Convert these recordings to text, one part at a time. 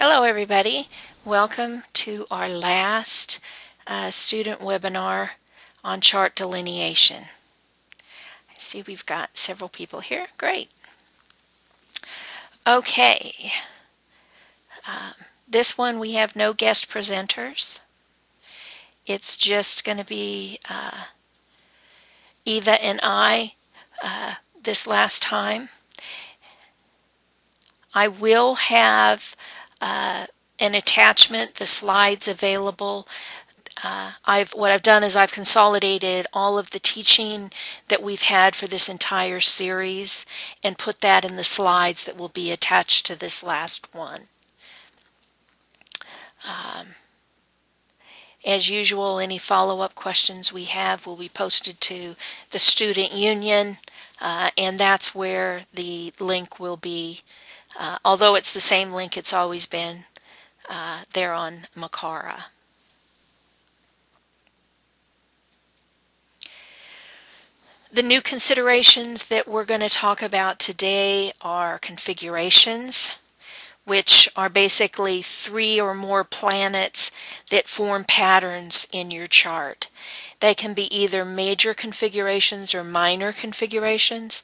Hello everybody. Welcome to our last student webinar on chart delineation. I see we've got several people here. Great. Okay. This one we have no guest presenters. It's just going to be Eva and I this last time. I will have an attachment, the slides available. What I've done is I've consolidated all of the teaching that we've had for this entire series and put that in the slides that will be attached to this last one. As usual, any follow-up questions we have will be posted to the Student Union, and that's where the link will be. Although it's the same link it's always been there on Makara. The new considerations that we're going to talk about today are configurations, which are basically 3 or more planets that form patterns in your chart. They can be either major configurations or minor configurations.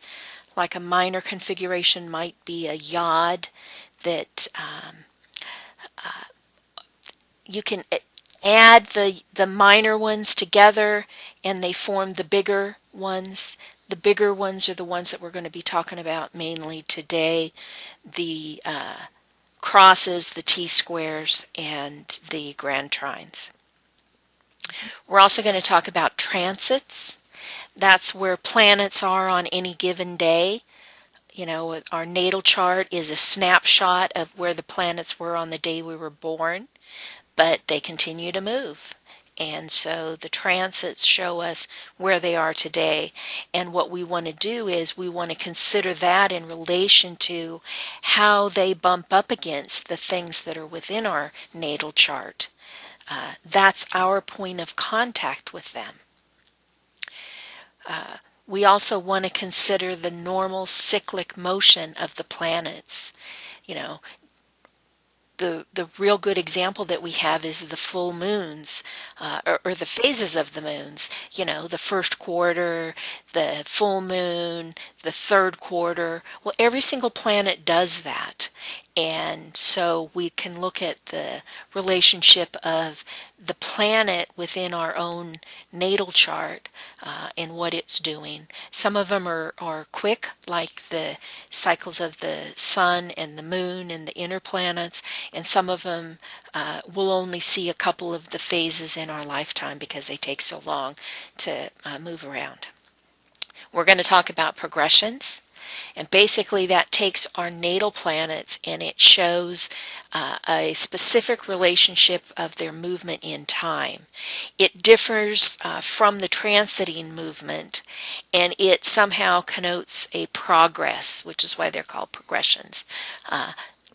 Like a minor configuration might be a yod that you can add the minor ones together and they form the bigger ones. The bigger ones are the ones that we're going to be talking about mainly today. The crosses, the T-squares, and the Grand Trines. We're also going to talk about transits. That's where planets are on any given day. You know, our natal chart is a snapshot of where the planets were on the day we were born, but they continue to move. And so the transits show us where they are today. And what we want to do is we want to consider that in relation to how they bump up against the things that are within our natal chart. That's our point of contact with them. We also want to consider the normal cyclic motion of the planets. You know, the real good example that we have is the full moons, or the phases of the moons. You know, the first quarter, the full moon, the third quarter. Well, every single planet does that. And so we can look at the relationship of the planet within our own natal chart and what it's doing. Some of them are quick, like the cycles of the sun and the moon and the inner planets, and some of them we'll only see a couple of the phases in our lifetime because they take so long to move around. We're going to talk about progressions. And basically that takes our natal planets and it shows a specific relationship of their movement in time. It differs from the transiting movement, and it somehow connotes a progress, which is why they're called progressions.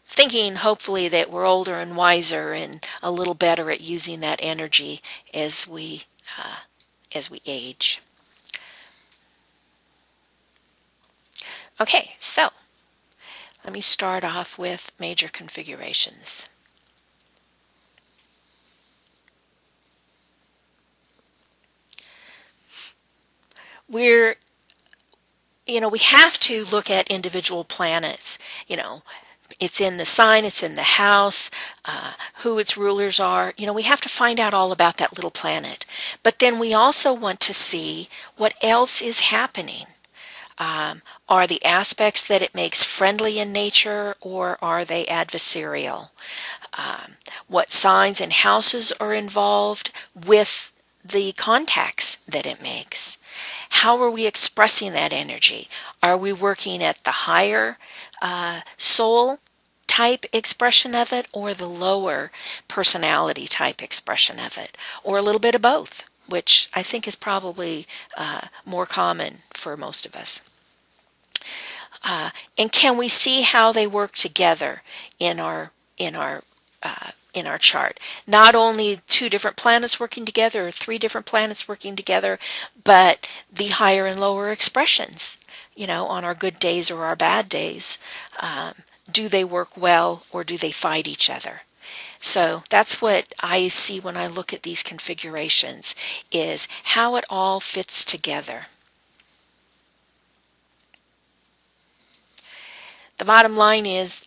Thinking hopefully that we're older and wiser and a little better at using that energy as we age. Okay, so let me start off with major configurations. We have to look at individual planets. You know, it's in the sign, it's in the house, who its rulers are. You know, we have to find out all about that little planet. But then we also want to see what else is happening. Are the aspects that it makes friendly in nature, or are they adversarial? What signs and houses are involved with the contacts that it makes? How are we expressing that energy? Are we working at the higher soul type expression of it, or the lower personality type expression of it, or a little bit of both, which I think is probably more common for most of us. And can we see how they work together in our chart? Not only 2 different planets working together or 3 different planets working together, but the higher and lower expressions. You know, on our good days or our bad days, do they work well or do they fight each other? So that's what I see when I look at these configurations, is how it all fits together. The bottom line is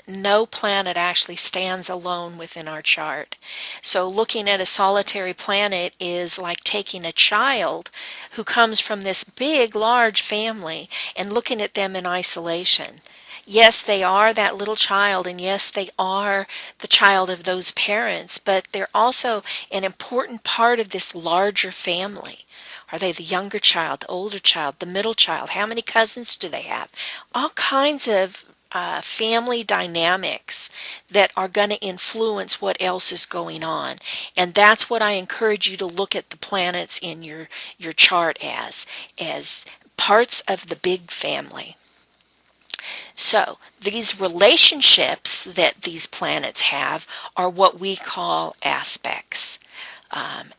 no planet actually stands alone within our chart. So looking at a solitary planet is like taking a child who comes from this big, large family and looking at them in isolation. Yes, they are that little child, and yes, they are the child of those parents, but they're also an important part of this larger family. Are they the younger child, the older child, the middle child? How many cousins do they have? All kinds of family dynamics that are going to influence what else is going on. And that's what I encourage you to look at the planets in your chart as parts of the big family. So these relationships that these planets have are what we call aspects.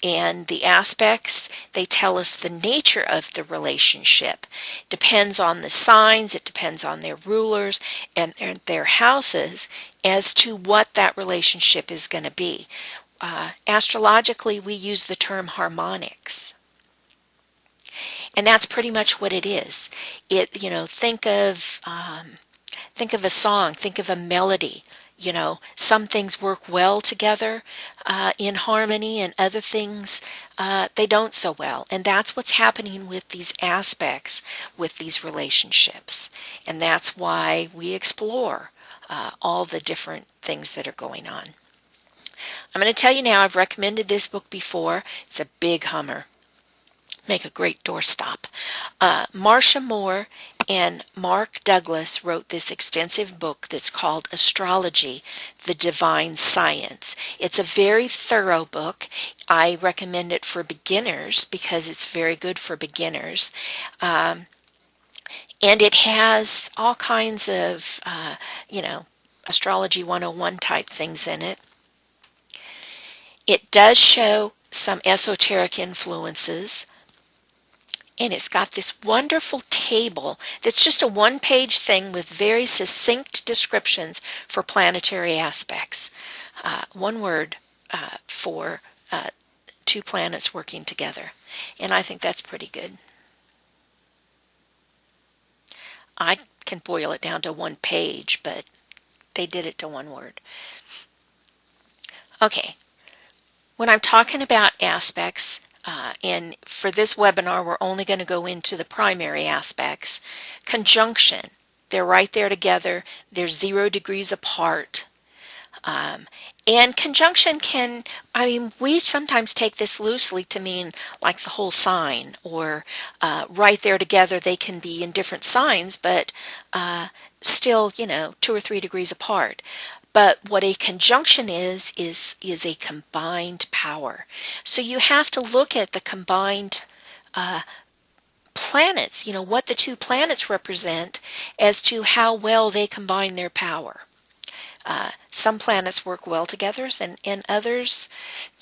And the aspects, they tell us the nature of the relationship. Depends on the signs, it depends on their rulers and their houses as to what that relationship is going to be. Astrologically, we use the term harmonics. And that's pretty much what it is. Think of a song, think of a melody. Some things work well together in harmony, and other things they don't so well. And that's what's happening with these aspects, with these relationships. And that's why we explore all the different things that are going on. I'm going to tell you now, I've recommended this book before. It's a big hummer. Make a great doorstop. Marcia Moore and Mark Douglas wrote this extensive book that's called Astrology, the Divine Science. It's a very thorough book. I recommend it for beginners because it's very good for beginners. And it has all kinds of, Astrology 101 type things in it. It does show some esoteric influences. And it's got this wonderful table that's just a one-page thing with very succinct descriptions for planetary aspects. One word for two planets working together. And I think that's pretty good. I can boil it down to one page, but they did it to one word. Okay, when I'm talking about aspects, and for this webinar, we're only going to go into the primary aspects. Conjunction, they're right there together. They're 0 degrees apart. And conjunction we sometimes take this loosely to mean like the whole sign, or right there together. They can be in different signs, but still, 2 or 3 degrees apart. But what a conjunction is a combined power. So you have to look at the combined planets, what the two planets represent as to how well they combine their power. Some planets work well together, and others,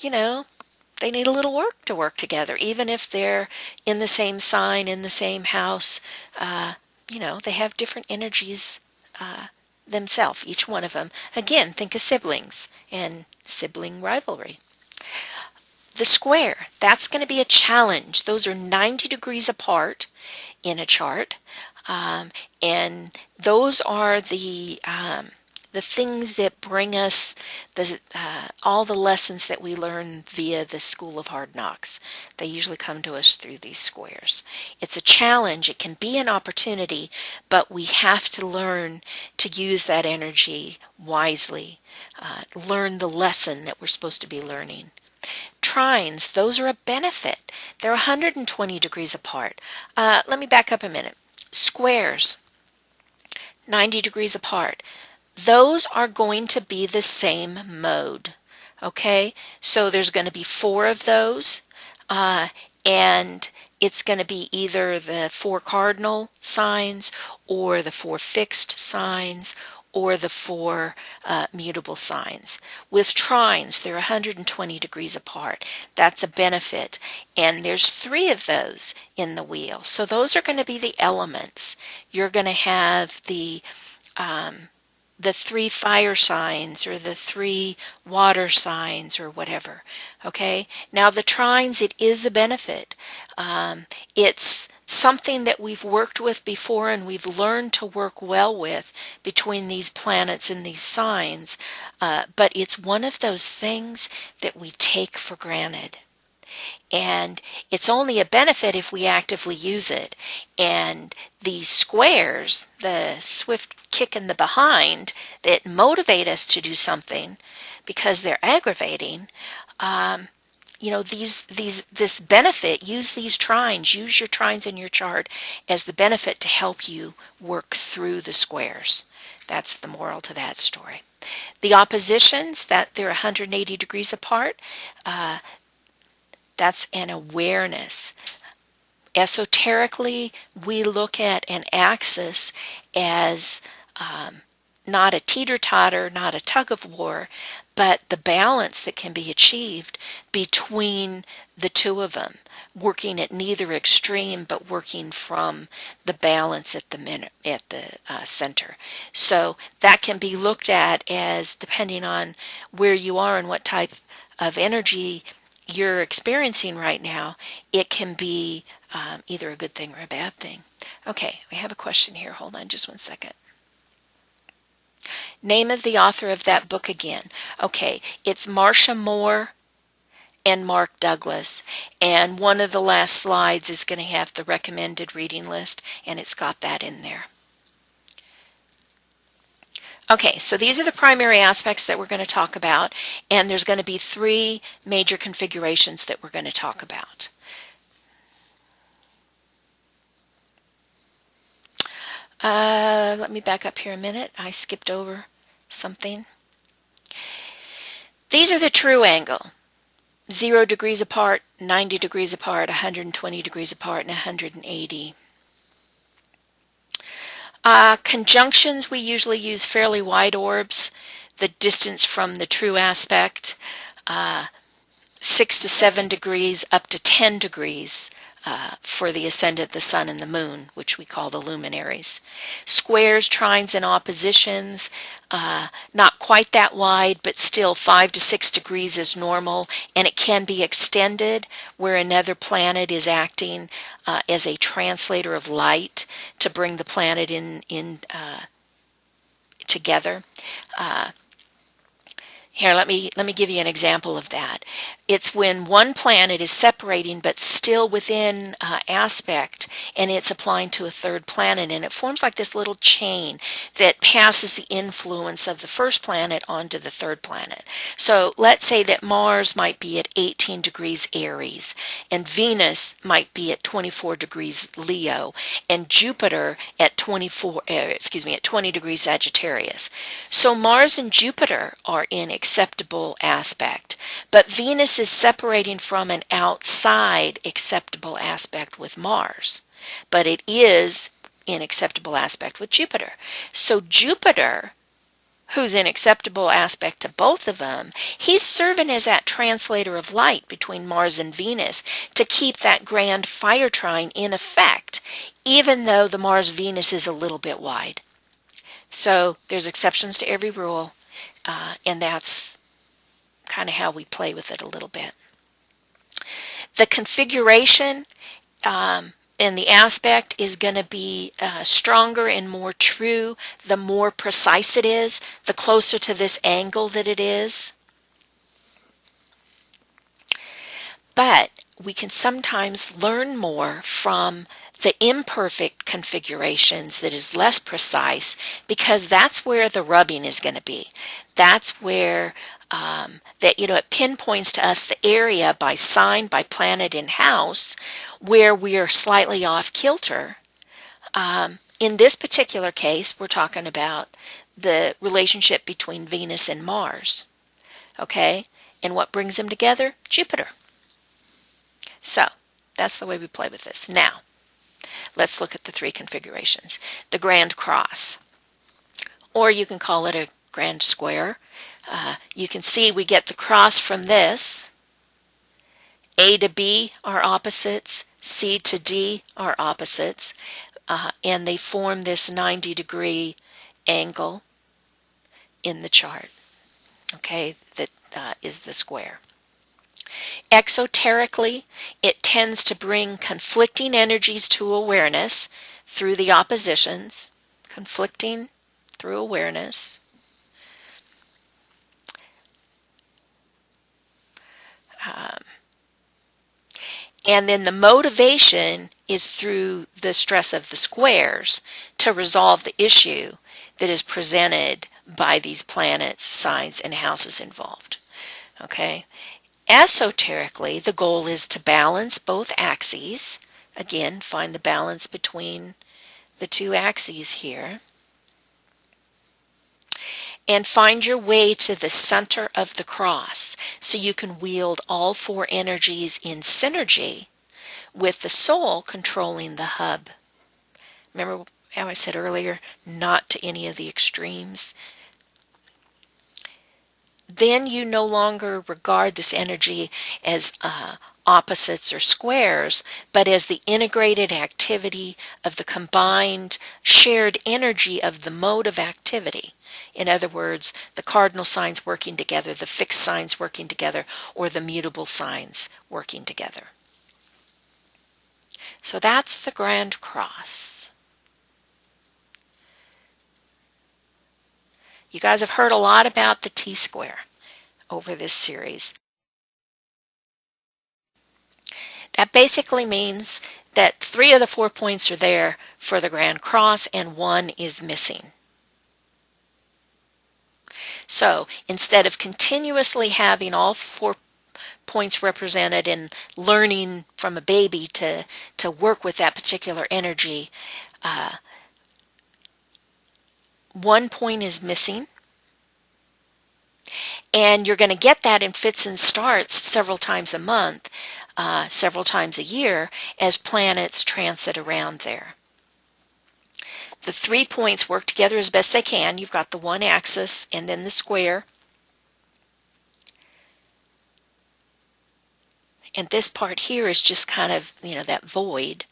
they need a little work to work together. Even if they're in the same sign, in the same house, they have different energies themselves, each one of them. Again, think of siblings and sibling rivalry. The square, that's going to be a challenge. Those are 90 degrees apart in a chart. And those are the things that bring us all the lessons that we learn via the School of Hard Knocks. They usually come to us through these squares. It's a challenge. It can be an opportunity, but we have to learn to use that energy wisely, learn the lesson that we're supposed to be learning. Trines, those are a benefit. They're 120 degrees apart. Let me back up a minute. Squares, 90 degrees apart. Those are going to be the same mode, okay? So there's going to be 4 of those, and it's going to be either the 4 cardinal signs or the 4 fixed signs or the 4 mutable signs. With trines, they're 120 degrees apart. That's a benefit. And there's 3 of those in the wheel. So those are going to be the elements. You're going to have the the 3 fire signs or the 3 water signs or whatever. Okay, now the trines, it is a benefit. It's something that we've worked with before and we've learned to work well with between these planets and these signs, but it's one of those things that we take for granted. And it's only a benefit if we actively use it. And these squares, the swift kick in the behind that motivate us to do something because they're aggravating, this benefit, use these trines, use your trines in your chart as the benefit to help you work through the squares. That's the moral to that story. The oppositions, that they're 180 degrees apart, that's an awareness. Esoterically, we look at an axis as not a teeter-totter, not a tug-of-war, but the balance that can be achieved between the two of them, working at neither extreme, but working from the balance at the center. So that can be looked at as, depending on where you are and what type of energy you're experiencing right now, it can be either a good thing or a bad thing. Okay, we have a question here. Hold on just one second. Name of the author of that book again. Okay, it's Marcia Moore and Mark Douglas. And one of the last slides is going to have the recommended reading list, and it's got that in there. Okay, so these are the primary aspects that we're going to talk about, and there's going to be 3 major configurations that we're going to talk about. Let me back up here a minute. I skipped over something. These are the true angle. 0 degrees apart, 90 degrees apart, 120 degrees apart, and 180. Conjunctions, we usually use fairly wide orbs. The distance from the true aspect, 6 to 7 degrees up to 10 degrees for the ascendant, the sun, and the moon, which we call the luminaries. Squares, trines, and oppositions, not quite that wide, but still 5 to 6 degrees is normal, and it can be extended where another planet is acting as a translator of light to bring the planet in together. Here, let me give you an example of that. It's when one planet is separating but still within aspect, and it's applying to a third planet, and it forms like this little chain that passes the influence of the first planet onto the third planet. So let's say that Mars might be at 18 degrees Aries, and Venus might be at 24 degrees Leo, and Jupiter at 20 degrees Sagittarius. So Mars and Jupiter are in acceptable aspect, but Venus is separating from an outside acceptable aspect with Mars, but it is in acceptable aspect with Jupiter. So Jupiter, who's in acceptable aspect to both of them, he's serving as that translator of light between Mars and Venus to keep that grand fire trine in effect, even though the Mars-Venus is a little bit wide. So there's exceptions to every rule, and that's kind of how we play with it a little bit. The configuration and the aspect is going to be stronger and more true the more precise it is, the closer to this angle that it is. But we can sometimes learn more from the imperfect configurations that is less precise, because that's where the rubbing is going to be. That's where it pinpoints to us the area by sign, by planet, and house where we are slightly off kilter. In this particular case, we're talking about the relationship between Venus and Mars. Okay? And what brings them together? Jupiter. So that's the way we play with this. Now, let's look at the 3 configurations. The Grand Cross, or you can call it a Grand Square. You can see we get the cross from this. A to B are opposites. C to D are opposites. And they form this 90-degree angle. in the chart. Okay, that is the square. Exoterically, it tends to bring conflicting energies to awareness through the oppositions, conflicting through awareness. Um, and then the motivation is through the stress of the squares to resolve the issue that is presented by these planets, signs, and houses involved. Okay? Esoterically, the goal is to balance both axes. Again, find the balance between the two axes here. And find your way to the center of the cross so you can wield all four energies in synergy with the soul controlling the hub. Remember how I said earlier, not to any of the extremes? Then you no longer regard this energy as opposites or squares, but as the integrated activity of the combined shared energy of the mode of activity. In other words, the cardinal signs working together, the fixed signs working together, or the mutable signs working together. So that's the Grand Cross. You guys have heard a lot about the T-square over this series. That basically means that 3 of the 4 points are there for the Grand Cross and 1 is missing. So instead of continuously having all 4 points represented and learning from a baby to work with that particular energy, 1 point is missing. And you're going to get that in fits and starts several times a month, several times a year, as planets transit around there. The 3 points work together as best they can. You've got the one axis and then the square. And this part here is just kind of, that void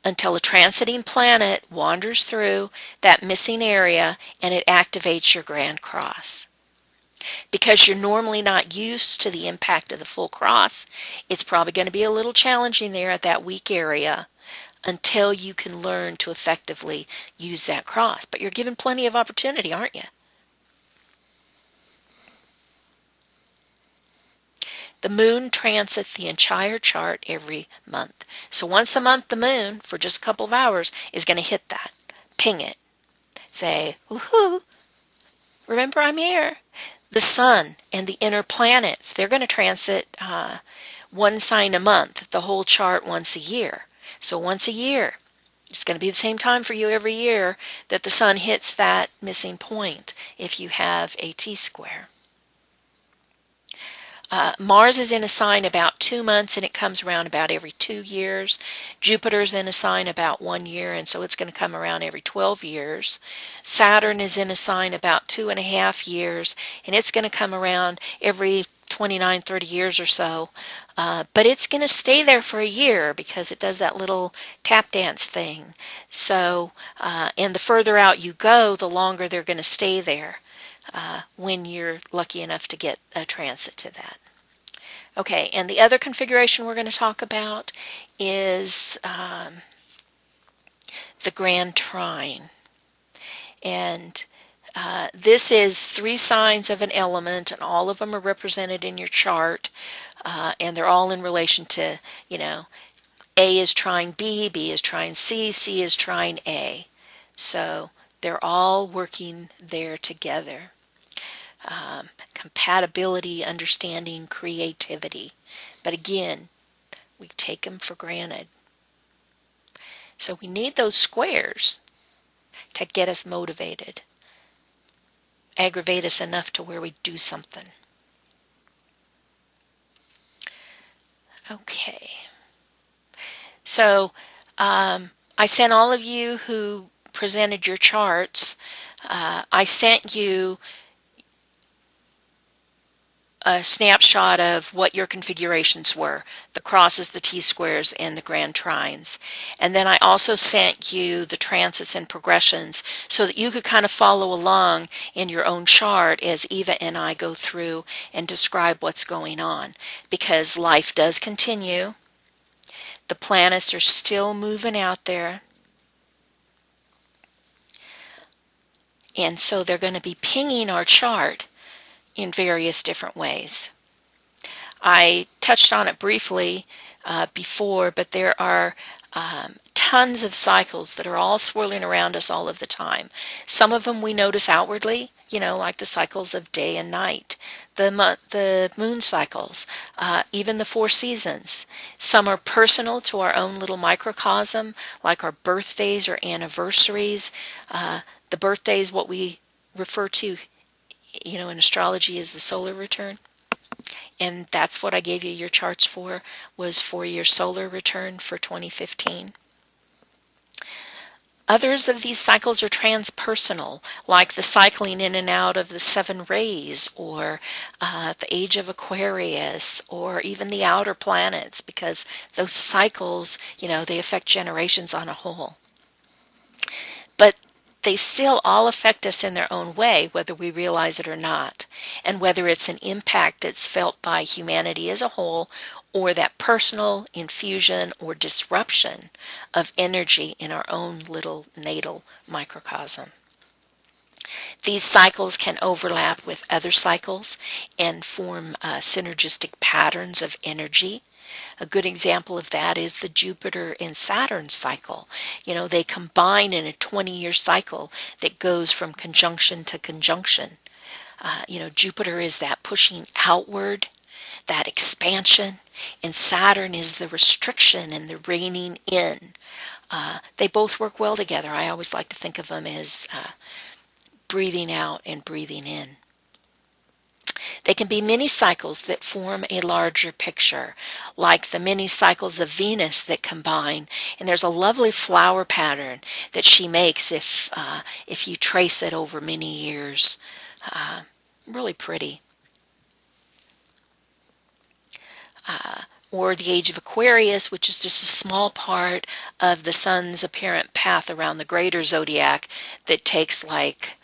until a transiting planet wanders through that missing area and it activates your Grand Cross. Because you're normally not used to the impact of the full cross, it's probably going to be a little challenging there at that weak area until you can learn to effectively use that cross. But you're given plenty of opportunity, aren't you? The moon transits the entire chart every month. So once a month, the moon, for just a couple of hours, is going to hit that. Ping it. Say, woohoo, remember I'm here. The sun and the inner planets, they're going to transit one sign a month, the whole chart once a year. So once a year, it's going to be the same time for you every year that the sun hits that missing point if you have a T-square. Mars is in a sign about 2 months and it comes around about every 2 years. Jupiter's in a sign about 1 year and so it's going to come around every 12 years. Saturn is in a sign about 2.5 years and it's going to come around every 29, 30 years or so. But it's going to stay there for a year because it does that little tap dance thing. So, and the further out you go, the longer they're going to stay there. When you're lucky enough to get a transit to that. Okay, and the other configuration we're going to talk about is the Grand Trine. And this is 3 signs of an element, and all of them are represented in your chart, and they're all in relation to, A is trine B, B is trine C, C is trine A. So they're all working there together. Compatibility, understanding, creativity. But again, we take them for granted. So we need those squares to get us motivated, aggravate us enough to where we do something. Okay. So I sent all of you who presented your charts, I sent you a snapshot of what your configurations were, the crosses, the T-squares, and the Grand Trines. And then I also sent you the transits and progressions so that you could kind of follow along in your own chart as Eva and I go through and describe what's going on. Because life does continue. The planets are still moving out there. And so they're going to be pinging our chart in various different ways. I touched on it briefly before, but there are tons of cycles that are all swirling around us all of the time. Some of them we notice outwardly, like the cycles of day and night, the moon cycles, even the 4 seasons. Some are personal to our own little microcosm, like our birthdays or anniversaries. The birthdays, what we refer to in astrology is the solar return. And that's what I gave you your charts for, was for your solar return for 2015. Others of these cycles are transpersonal, like the cycling in and out of the 7 rays, or the age of Aquarius, or even the outer planets, because those cycles, they affect generations on a whole. But they still all affect us in their own way, whether we realize it or not, and whether it's an impact that's felt by humanity as a whole, or that personal infusion or disruption of energy in our own little natal microcosm. These cycles can overlap with other cycles and form synergistic patterns of energy. A good example of that is the Jupiter and Saturn cycle. They combine in a 20-year cycle that goes from conjunction to conjunction. Jupiter is that pushing outward, that expansion, and Saturn is the restriction and the reining in. They both work well together. I always like to think of them as breathing out and breathing in. They can be mini cycles that form a larger picture, like the mini cycles of Venus that combine. And there's a lovely flower pattern that she makes if you trace it over many years. Really pretty. Or the age of Aquarius, which is just a small part of the sun's apparent path around the greater zodiac that takes like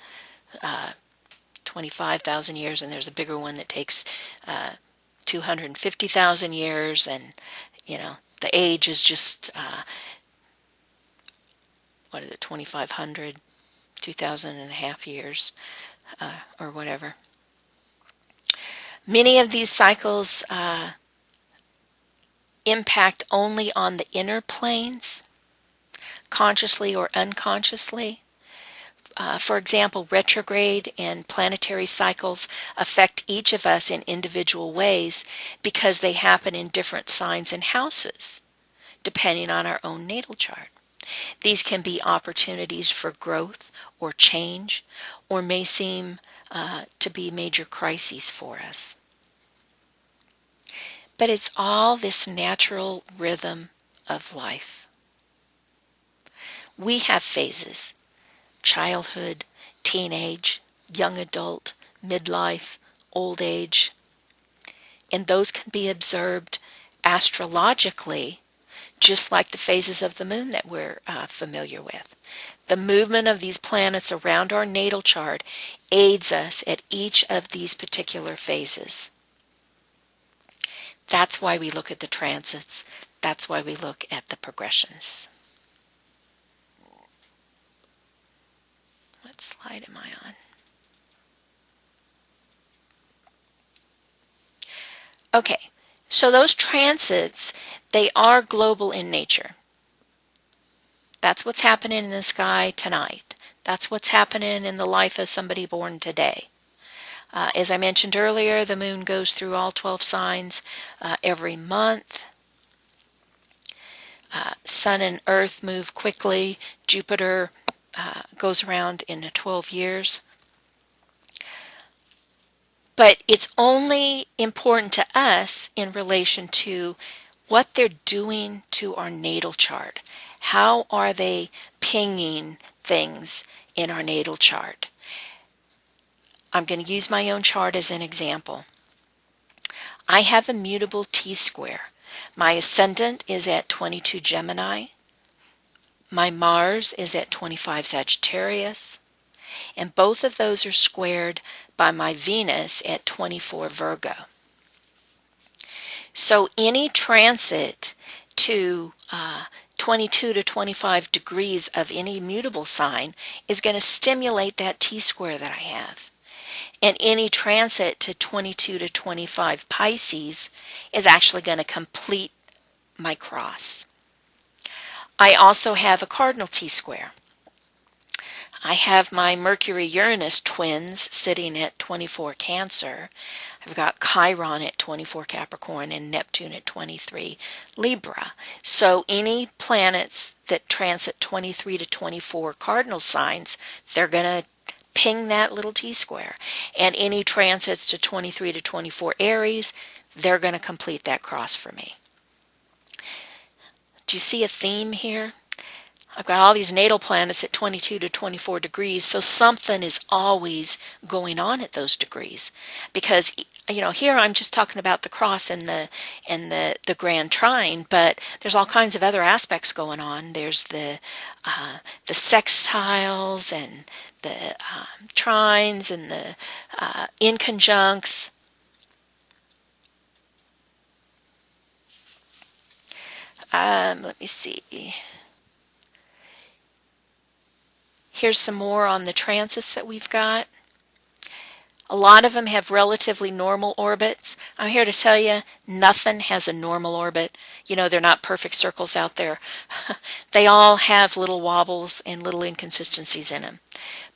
25,000 years, and there's a bigger one that takes 250,000 years, and the age is just 2,500, 2,000 and a half years, or whatever. Many of these cycles impact only on the inner planes, consciously or unconsciously. For example, retrograde and planetary cycles affect each of us in individual ways because they happen in different signs and houses, depending on our own natal chart. These can be opportunities for growth or change, or may seem to be major crises for us. But it's all this natural rhythm of life. We have phases: childhood, teenage, young adult, midlife, old age. And those can be observed astrologically, just like the phases of the moon that we're familiar with. The movement of these planets around our natal chart aids us at each of these particular phases. That's why we look at the transits. That's why we look at the progressions. What slide am I on? Okay, so those transits, they are global in nature. That's what's happening in the sky tonight. That's what's happening in the life of somebody born today. As I mentioned earlier, the moon goes through all 12 signs every month. Sun and Earth move quickly. Jupiter goes around in 12 years. But it's only important to us in relation to what they're doing to our natal chart. How are they pinging things in our natal chart? I'm going to use my own chart as an example. I have a mutable T-square. My ascendant is at 22 Gemini. My Mars is at 25 Sagittarius. And both of those are squared by my Venus at 24 Virgo. So any transit to 22 to 25 degrees of any mutable sign is going to stimulate that T-square that I have. And any transit to 22 to 25 Pisces is actually going to complete my cross. I also have a cardinal T-square. I have my Mercury-Uranus twins sitting at 24 Cancer. I've got Chiron at 24 Capricorn and Neptune at 23 Libra. So any planets that transit 23 to 24 cardinal signs, they're going to ping that little T-square. And any transits to 23 to 24 Aries, they're going to complete that cross for me. Do you see a theme here? I've got all these natal planets at 22 to 24 degrees, so something is always going on at those degrees. Because, here I'm just talking about the cross and the Grand Trine, but there's all kinds of other aspects going on. There's the sextiles and the trines and the inconjuncts. Let me see. Here's some more on the transits that we've got. A lot of them have relatively normal orbits. I'm here to tell you, nothing has a normal orbit. They're not perfect circles out there. They all have little wobbles and little inconsistencies in them.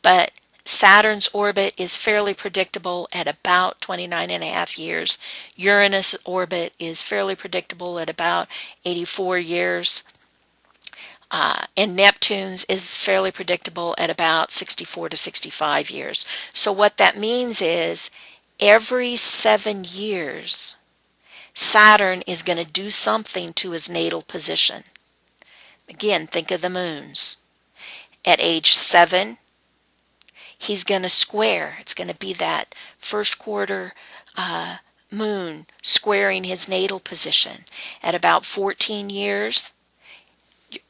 But Saturn's orbit is fairly predictable at about 29.5 years. Uranus' orbit is fairly predictable at about 84 years. And Neptune's is fairly predictable at about 64 to 65 years. So what that means is every 7 years, Saturn is going to do something to his natal position. Again, think of the moons. At age 7, he's going to square. It's going to be that first quarter moon squaring his natal position. At about 14 years,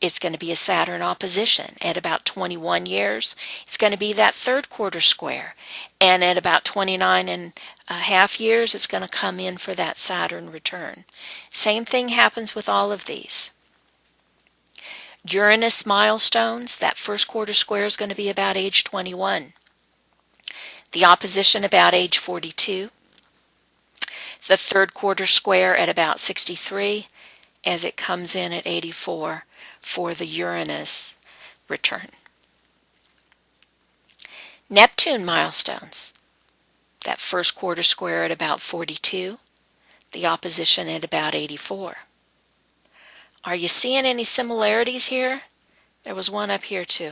it's going to be a Saturn opposition. At about 21 years, it's going to be that third quarter square. And at about 29.5 years, it's going to come in for that Saturn return. Same thing happens with all of these. Uranus milestones, that first quarter square is going to be about age 21. The opposition about age 42. The third quarter square at about 63 as it comes in at 84 for the Uranus return. Neptune milestones, that first quarter square at about 42, the opposition at about 84. Are you seeing any similarities here? There was one up here too.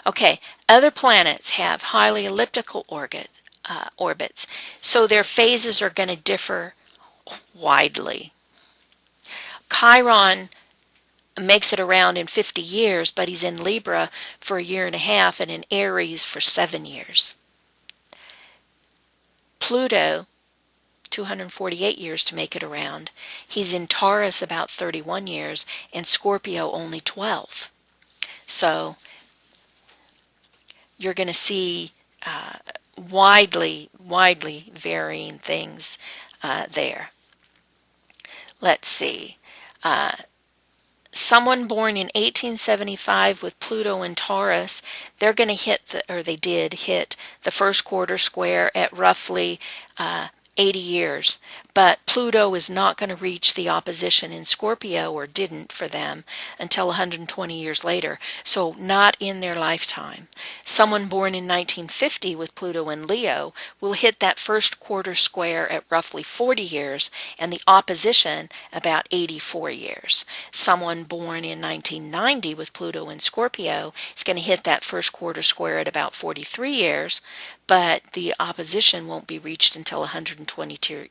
Okay, other planets have highly elliptical orbits, so their phases are going to differ widely. Chiron makes it around in 50 years, but he's in Libra for 1.5 years and in Aries for 7 years. Pluto, 248 years to make it around. He's in Taurus about 31 years and Scorpio only 12. So you're going to see widely varying things there. Let's see. Someone born in 1875 with Pluto in Taurus, they're going to hit, they did hit the first quarter square at roughly 80 years. But Pluto is not going to reach the opposition in Scorpio, or didn't for them, until 120 years later. So not in their lifetime. Someone born in 1950 with Pluto in Leo will hit that first quarter square at roughly 40 years and the opposition about 84 years. Someone born in 1990 with Pluto in Scorpio is going to hit that first quarter square at about 43 years, but the opposition won't be reached until 122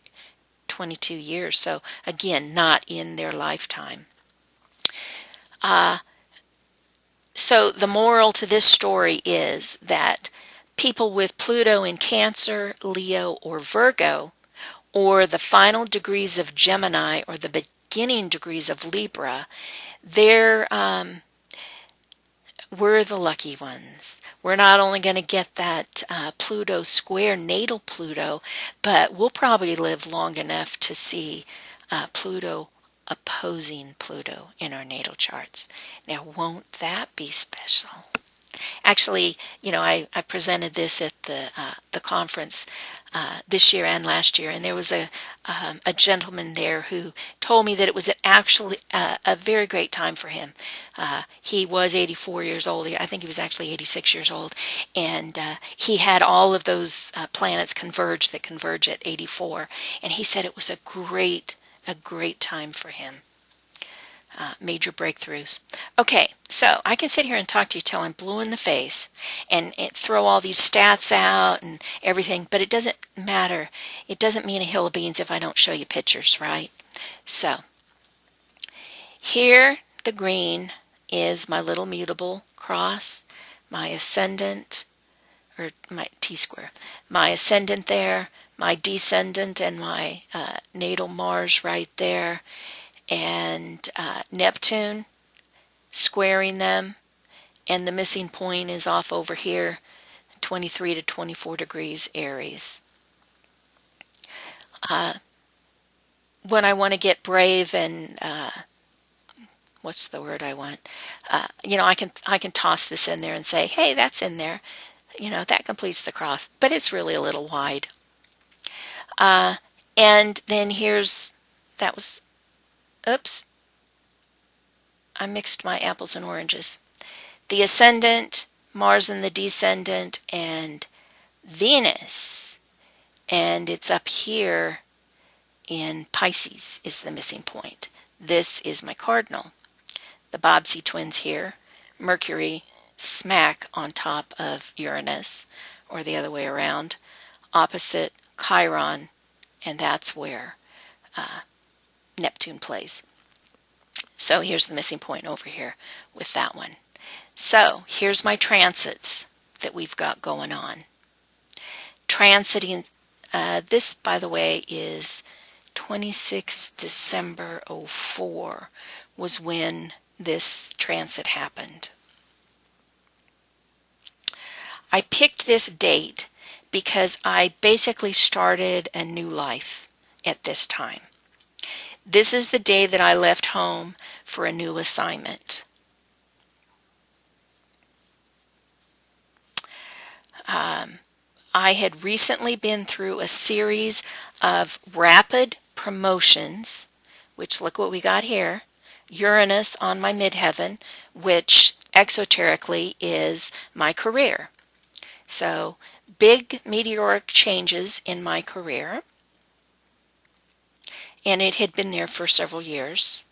years. So again, not in their lifetime. So the moral to this story is that people with Pluto in Cancer, Leo, or Virgo or the final degrees of Gemini, or the beginning degrees of Libra, they're we're the lucky ones. We're not only going to get that Pluto square, natal Pluto, but we'll probably live long enough to see Pluto opposing Pluto in our natal charts. Now, won't that be special? Actually, I presented this at the conference this year and last year, and there was a gentleman there who told me that it was actually a very great time for him. He was 84 years old. I think he was actually 86 years old, and he had all of those planets that converge at 84, and he said it was a great time for him. Major breakthroughs. Okay, so I can sit here and talk to you till I'm blue in the face and throw all these stats out and everything, but it doesn't matter. It doesn't mean a hill of beans if I don't show you pictures, right? So here, the green is my little mutable cross, my ascendant, or my T-square, my ascendant there, my descendant, and my natal Mars right there, and Neptune squaring them, and the missing point is off over here, 23 to 24 degrees Aries. When I want to get brave and what's the word I want? I can toss this in there and say, hey, that's in there. That completes the cross, but it's really a little wide. And then oops, I mixed my apples and oranges. The ascendant, Mars and the descendant, and Venus. And it's up here in Pisces is the missing point. This is my cardinal. The Bobbsey twins here. Mercury smack on top of Uranus, or the other way around. Opposite Chiron, and that's where Neptune plays. So here's the missing point over here with that one. So here's my transits that we've got going on. Transiting, this, by the way, is 26 December 04 was when this transit happened. I picked this date because I basically started a new life at this time. This is the day that I left home for a new assignment. I had recently been through a series of rapid promotions, which look what we got here. Uranus on my midheaven, which exoterically is my career. So big meteoric changes in my career. And it had been there for several years.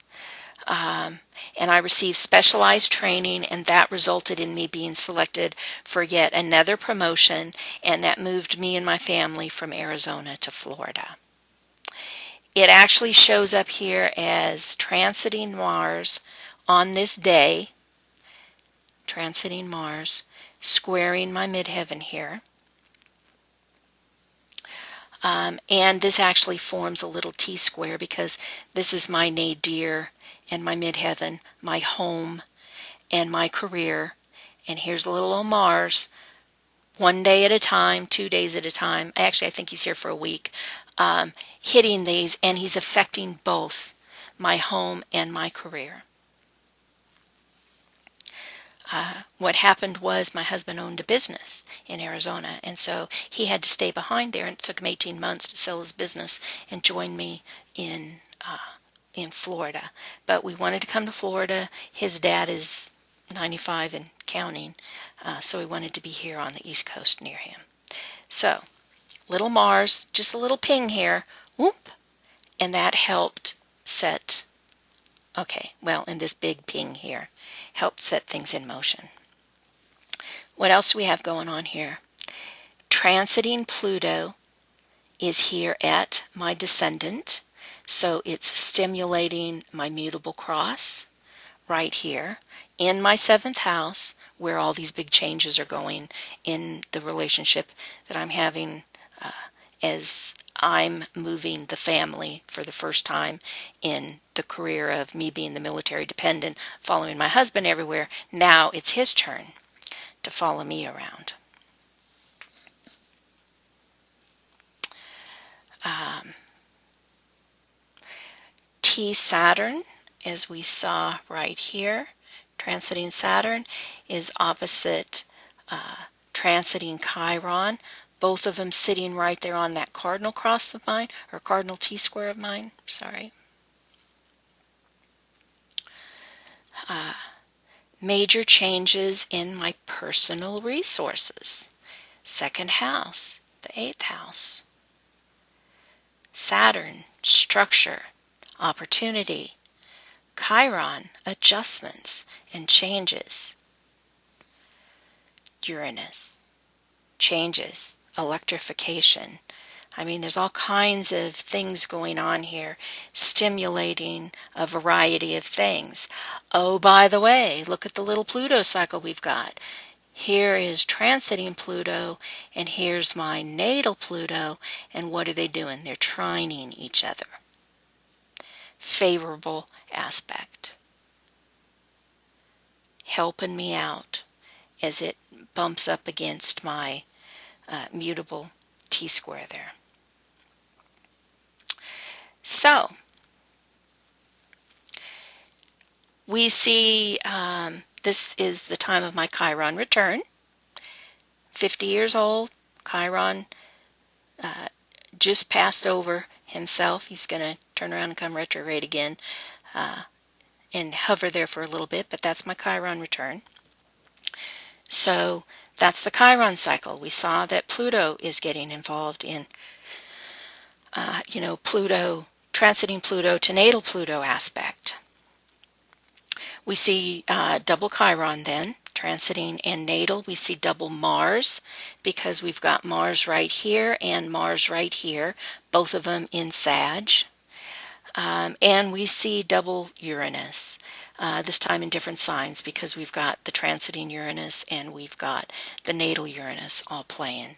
And I received specialized training, and that resulted in me being selected for yet another promotion, and that moved me and my family from Arizona to Florida. It actually shows up here as transiting Mars on this day, transiting Mars, squaring my midheaven here. And this actually forms a little T-square because this is my nadir and my midheaven, my home and my career. And here's a little old Mars, 1 day at a time, 2 days at a time. Actually, I think he's here for a week, hitting these, and he's affecting both my home and my career. What happened was my husband owned a business in Arizona, and so he had to stay behind there, and it took him 18 months to sell his business and join me in Florida. But we wanted to come to Florida. His dad is 95 and counting, so we wanted to be here on the East Coast near him. So, little Mars, just a little ping here, whoop, and that helped set, and this big ping here helped set things in motion. What else do we have going on here? Transiting Pluto is here at my descendant, so it's stimulating my mutable cross right here in my 7th house, where all these big changes are going in the relationship that I'm having as I'm moving the family for the first time in the career of me being the military dependent, following my husband everywhere. Now it's his turn to follow me around. T-Saturn, as we saw right here, transiting Saturn, is opposite transiting Chiron, both of them sitting right there on that cardinal cross of mine, or cardinal T-square of mine, sorry. Major changes in my personal resources. Second house, the 8th house. Saturn, structure, opportunity. Chiron, adjustments and changes. Uranus, changes, electrification. I mean, there's all kinds of things going on here, stimulating a variety of things. Oh, by the way, look at the little Pluto cycle we've got. Here is transiting Pluto, and here's my natal Pluto, and what are they doing? They're trining each other. Favorable aspect. Helping me out as it bumps up against my mutable T-square there. So, we see this is the time of my Chiron return. 50 years old, Chiron just passed over himself. He's going to turn around and come retrograde again and hover there for a little bit, but that's my Chiron return. So that's the Chiron cycle. We saw that Pluto is getting involved in, Pluto, transiting Pluto to natal Pluto aspect. We see double Chiron then, transiting and natal. We see double Mars because we've got Mars right here and Mars right here, both of them in Sag. And we see double Uranus, this time in different signs because we've got the transiting Uranus and we've got the natal Uranus all playing.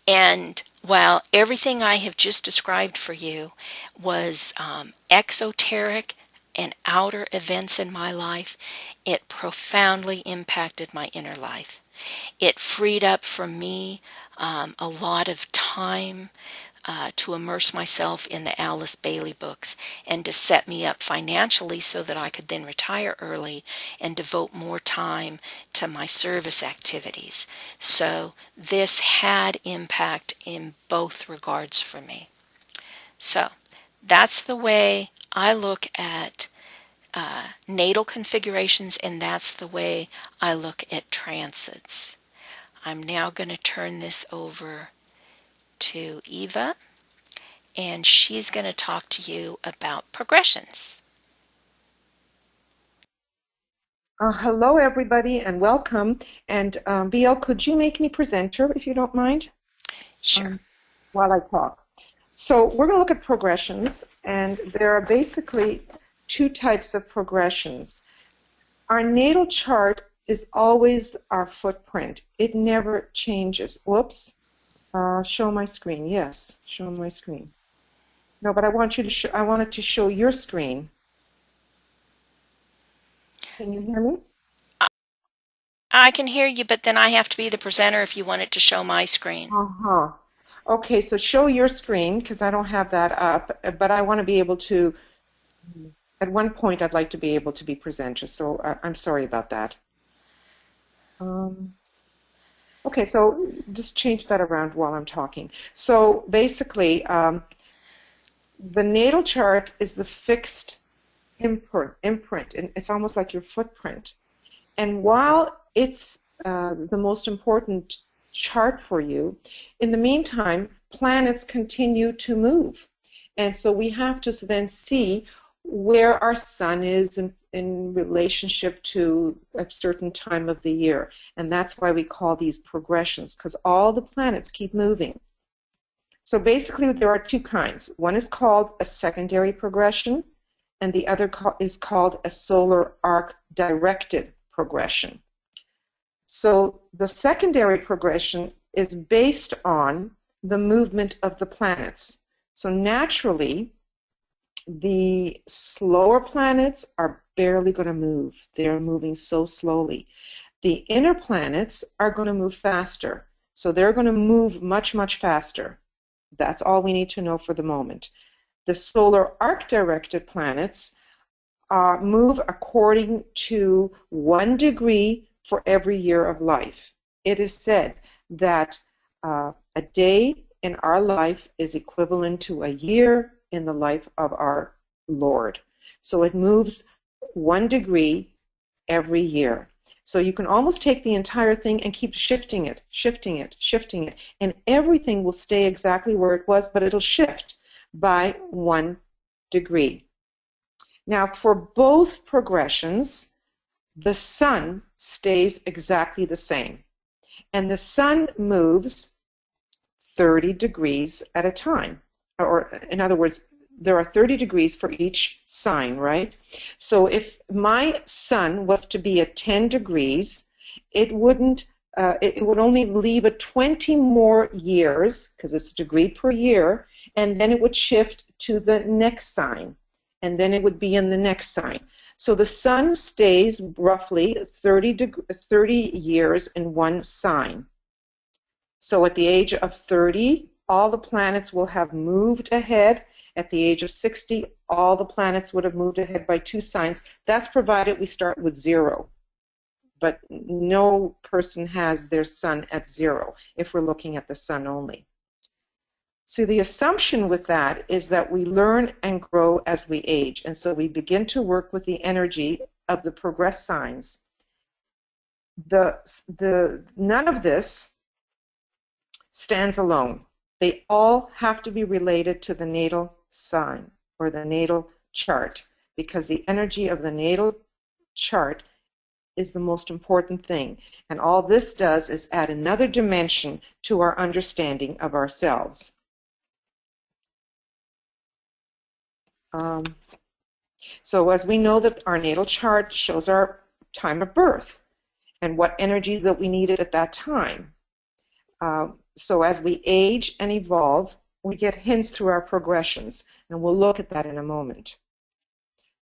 And while everything I have just described for you was exoteric and outer events in my life, it profoundly impacted my inner life. It freed up from me a lot of time to immerse myself in the Alice Bailey books and to set me up financially so that I could then retire early and devote more time to my service activities. So this had impact in both regards for me. So that's the way I look at natal configurations, and that's the way I look at transits. I'm now going to turn this over to Eva, and she's going to talk to you about progressions. Hello, everybody, and welcome. And BL, could you make me presenter, if you don't mind? Sure. While I talk. So we're going to look at progressions, and there are basically two types of progressions. Our natal chart is always our footprint. It never changes. Whoops. Show my screen. Yes, show my screen. No, but I want you to I wanted to show your screen. Can you hear me? I can hear you, but then I have to be the presenter if you want it to show my screen. Uh-huh. Okay, so show your screen because I don't have that up, but I want to be able to, at one point I'd like to be able to be presenter, so I'm sorry about that. Okay, so just change that around while I'm talking. So basically, the natal chart is the fixed imprint, and it's almost like your footprint. And while it's the most important chart for you, in the meantime, planets continue to move. And so we have to then see where our sun is in relationship to a certain time of the year. And that's why we call these progressions, because all the planets keep moving. So basically there are two kinds. One is called a secondary progression, and the other is called a solar arc directed progression. So the secondary progression is based on the movement of the planets. So naturally, the slower planets are barely going to move. They're moving so slowly. The inner planets are going to move faster. So they're going to move much, much faster. That's all we need to know for the moment. The solar arc-directed planets move according to 1 degree for every year of life. It is said that a day in our life is equivalent to a year in the life of our Lord. So it moves 1 degree every year. So you can almost take the entire thing and keep shifting it, shifting it, shifting it, and everything will stay exactly where it was, but it'll shift by 1 degree. Now, for both progressions, the sun stays exactly the same. And the sun moves 30 degrees at a time. Or, in other words, there are 30 degrees for each sign, right? So if my sun was to be at 10 degrees, it would only leave it 20 more years, because it's a degree per year, and then it would shift to the next sign, and then it would be in the next sign. So the sun stays roughly 30 years in one sign. So at the age of 30, all the planets will have moved ahead. At the age of 60, all the planets would have moved ahead by 2 signs. That's provided we start with 0. But no person has their sun at 0 if we're looking at the sun only. So the assumption with that is that we learn and grow as we age. And so we begin to work with the energy of the progress signs. None of this stands alone. They all have to be related to the natal sign or the natal chart, because the energy of the natal chart is the most important thing. And all this does is add another dimension to our understanding of ourselves. So as we know that our natal chart shows our time of birth and what energies that we needed at that time. So as we age and evolve, we get hints through our progressions, and we'll look at that in a moment.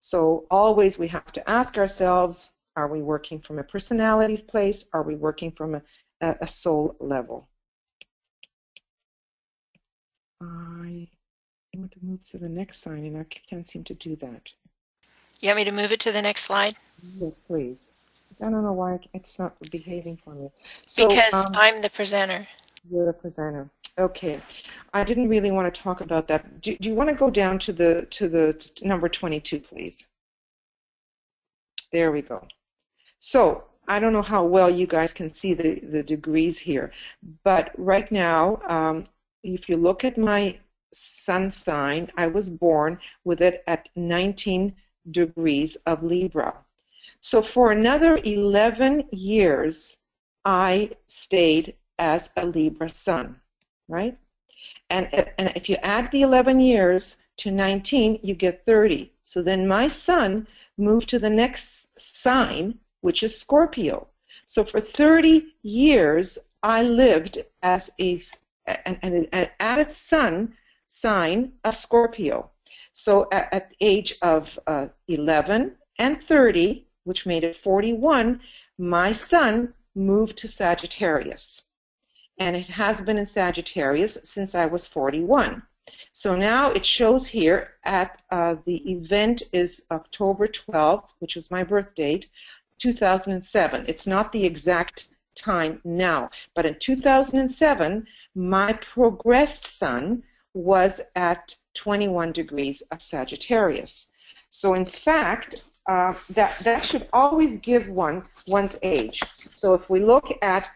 So always we have to ask ourselves, are we working from a personalities place? Are we working from a soul level? I want to move to the next sign, and I can't seem to do that. You want me to move it to the next slide? Yes, please. I don't know why it's not behaving for me. So, because I'm the presenter. You're the presenter. Okay. I didn't really want to talk about that. Do you want to go down to the number 22, please? There we go. So I don't know how well you guys can see the degrees here, but right now, if you look at my sun sign, I was born with it at 19 degrees of Libra. So for another 11 years, I stayed as a Libra sun, right? And if you add the 11 years to 19, you get 30. So then my sun moved to the next sign, which is Scorpio. So for 30 years, I lived as an added sun sign of Scorpio. So at the age of 11 and 30, which made it 41, my sun moved to Sagittarius. And it has been in Sagittarius since I was 41. So now it shows here at the event is October 12th, which was my birth date, 2007. It's not the exact time now, but in 2007, my progressed sun was at 21 degrees of Sagittarius. So in fact, that should always give one's age. So if we look at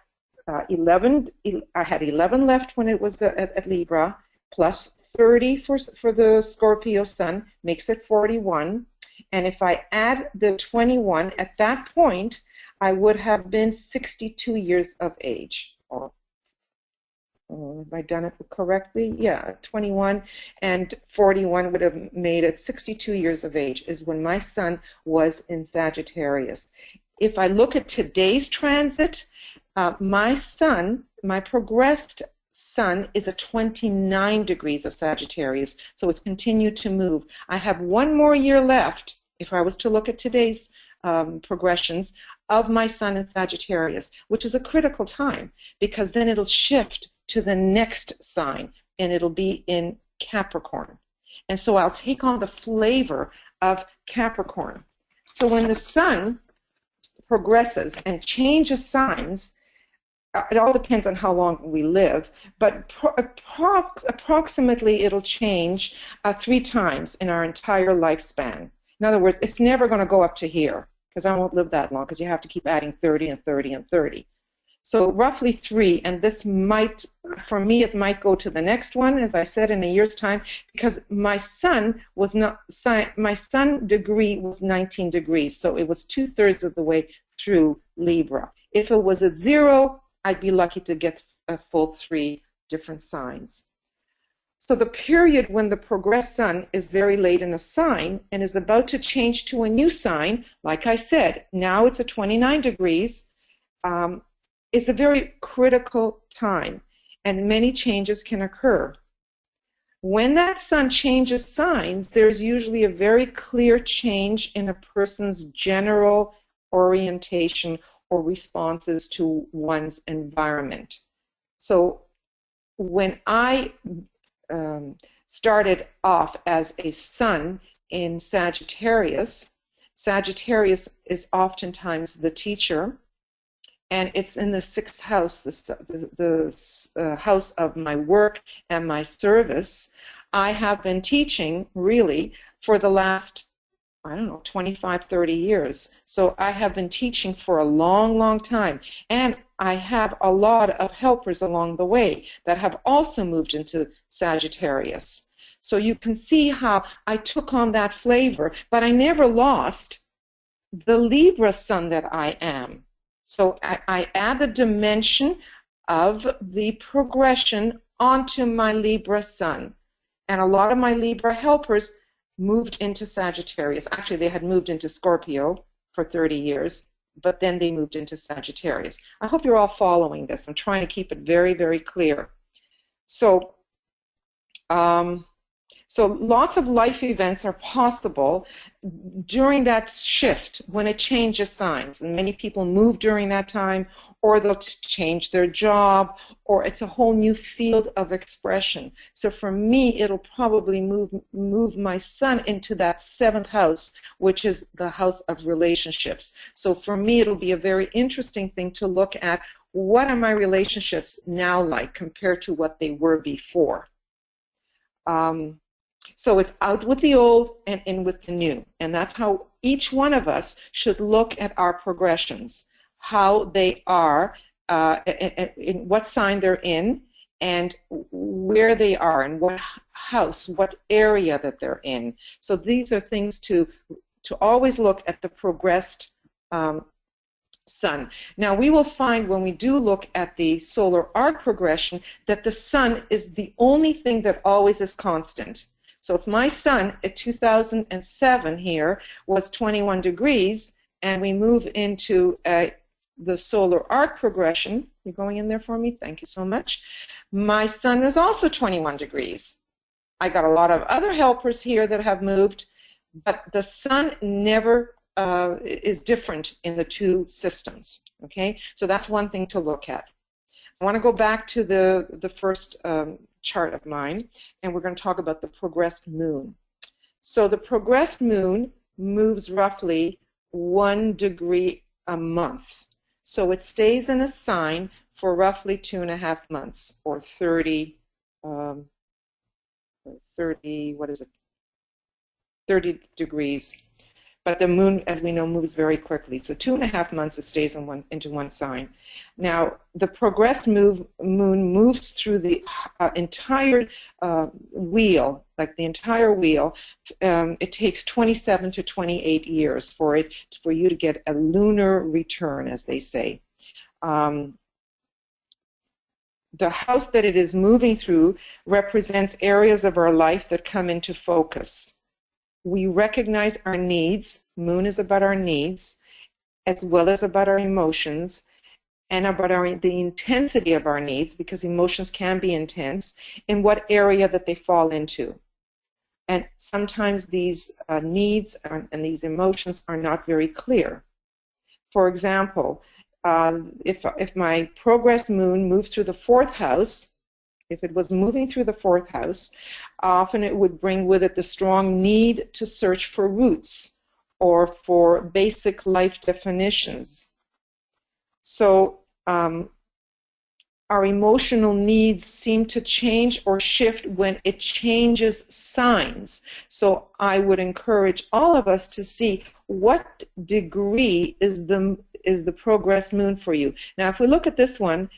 11, I had 11 left when it was at Libra, plus 30 for the Scorpio sun makes it 41. And if I add the 21, at that point, I would have been 62 years of age. Have I done it correctly? Yeah, 21 and 41 would have made it 62 years of age is when my sun was in Sagittarius. If I look at today's transit, my sun, my progressed sun is at 29 degrees of Sagittarius, so it's continued to move. I have one more year left, if I was to look at today's progressions, of my sun in Sagittarius, which is a critical time, because then it'll shift to the next sign, and it'll be in Capricorn. And so I'll take on the flavor of Capricorn. So when the sun progresses and changes signs, it all depends on how long we live, but approximately it'll change 3 times in our entire lifespan. In other words, it's never going to go up to here, because I won't live that long, because you have to keep adding 30 and 30 and 30. So roughly 3, and this might, for me, it might go to the next one, as I said, in a year's time, because my sun was not, my sun degree was 19 degrees, so it was 2/3 of the way through Libra. If it was at 0, I'd be lucky to get a full 3 different signs. So the period when the progressed sun is very late in a sign and is about to change to a new sign, like I said, now it's at 29 degrees, is a very critical time, and many changes can occur. When that sun changes signs, there's usually a very clear change in a person's general orientation or responses to one's environment. So when I started off as a sun in Sagittarius, Sagittarius is oftentimes the teacher, and it's in the 6th house, the house of my work and my service. I have been teaching, really, for the last, I don't know, 25, 30 years. So I have been teaching for a long, long time. And I have a lot of helpers along the way that have also moved into Sagittarius. So you can see how I took on that flavor, but I never lost the Libra sun that I am. So I add the dimension of the progression onto my Libra sun. And a lot of my Libra helpers moved into Sagittarius. Actually, they had moved into Scorpio for 30 years, but then they moved into Sagittarius. I hope you're all following this. I'm trying to keep it very, very clear. So, so lots of life events are possible during that shift when it changes signs. And many people move during that time, or they'll change their job, or it's a whole new field of expression. So for me, it'll probably move my sun into that 7th house, which is the house of relationships. So for me, it'll be a very interesting thing to look at. What are my relationships now like compared to what they were before? So it's out with the old and in with the new. And that's how each one of us should look at our progressions, how they are, in what sign they're in, and where they are, and what house, what area that they're in. So these are things to always look at the progressed sun. Now we will find when we do look at the solar arc progression that the sun is the only thing that always is constant. So if my sun at 2007 here was 21 degrees, and we move into the solar arc progression, you're going in there for me? Thank you so much. My sun is also 21 degrees. I got a lot of other helpers here that have moved, but the sun never is different in the two systems. Okay, so that's one thing to look at. I want to go back to the first chart of mine, and we're going to talk about the progressed moon. So the progressed moon moves roughly 1 degree a month. So it stays in a sign for roughly 2.5 months, or 30, what is it, 30 degrees. But the moon, as we know, moves very quickly. So 2.5 months it stays into one sign. Now, the progressed moon moves through the entire wheel, like the entire wheel. It takes 27 to 28 years for you to get a lunar return, as they say. The house that it is moving through represents areas of our life that come into focus. We recognize our needs. Moon is about our needs, as well as about our emotions. and about the intensity of our needs, because emotions can be intense, in what area that they fall into. And sometimes these needs and these emotions are not very clear. For example, if my progress moon moved through the fourth house, if it was moving through the fourth house, often it would bring with it the strong need to search for roots or for basic life definitions. So our emotional needs seem to change or shift when it changes signs. So I would encourage all of us to see what degree is the progress moon for you. Now, if we look at this one,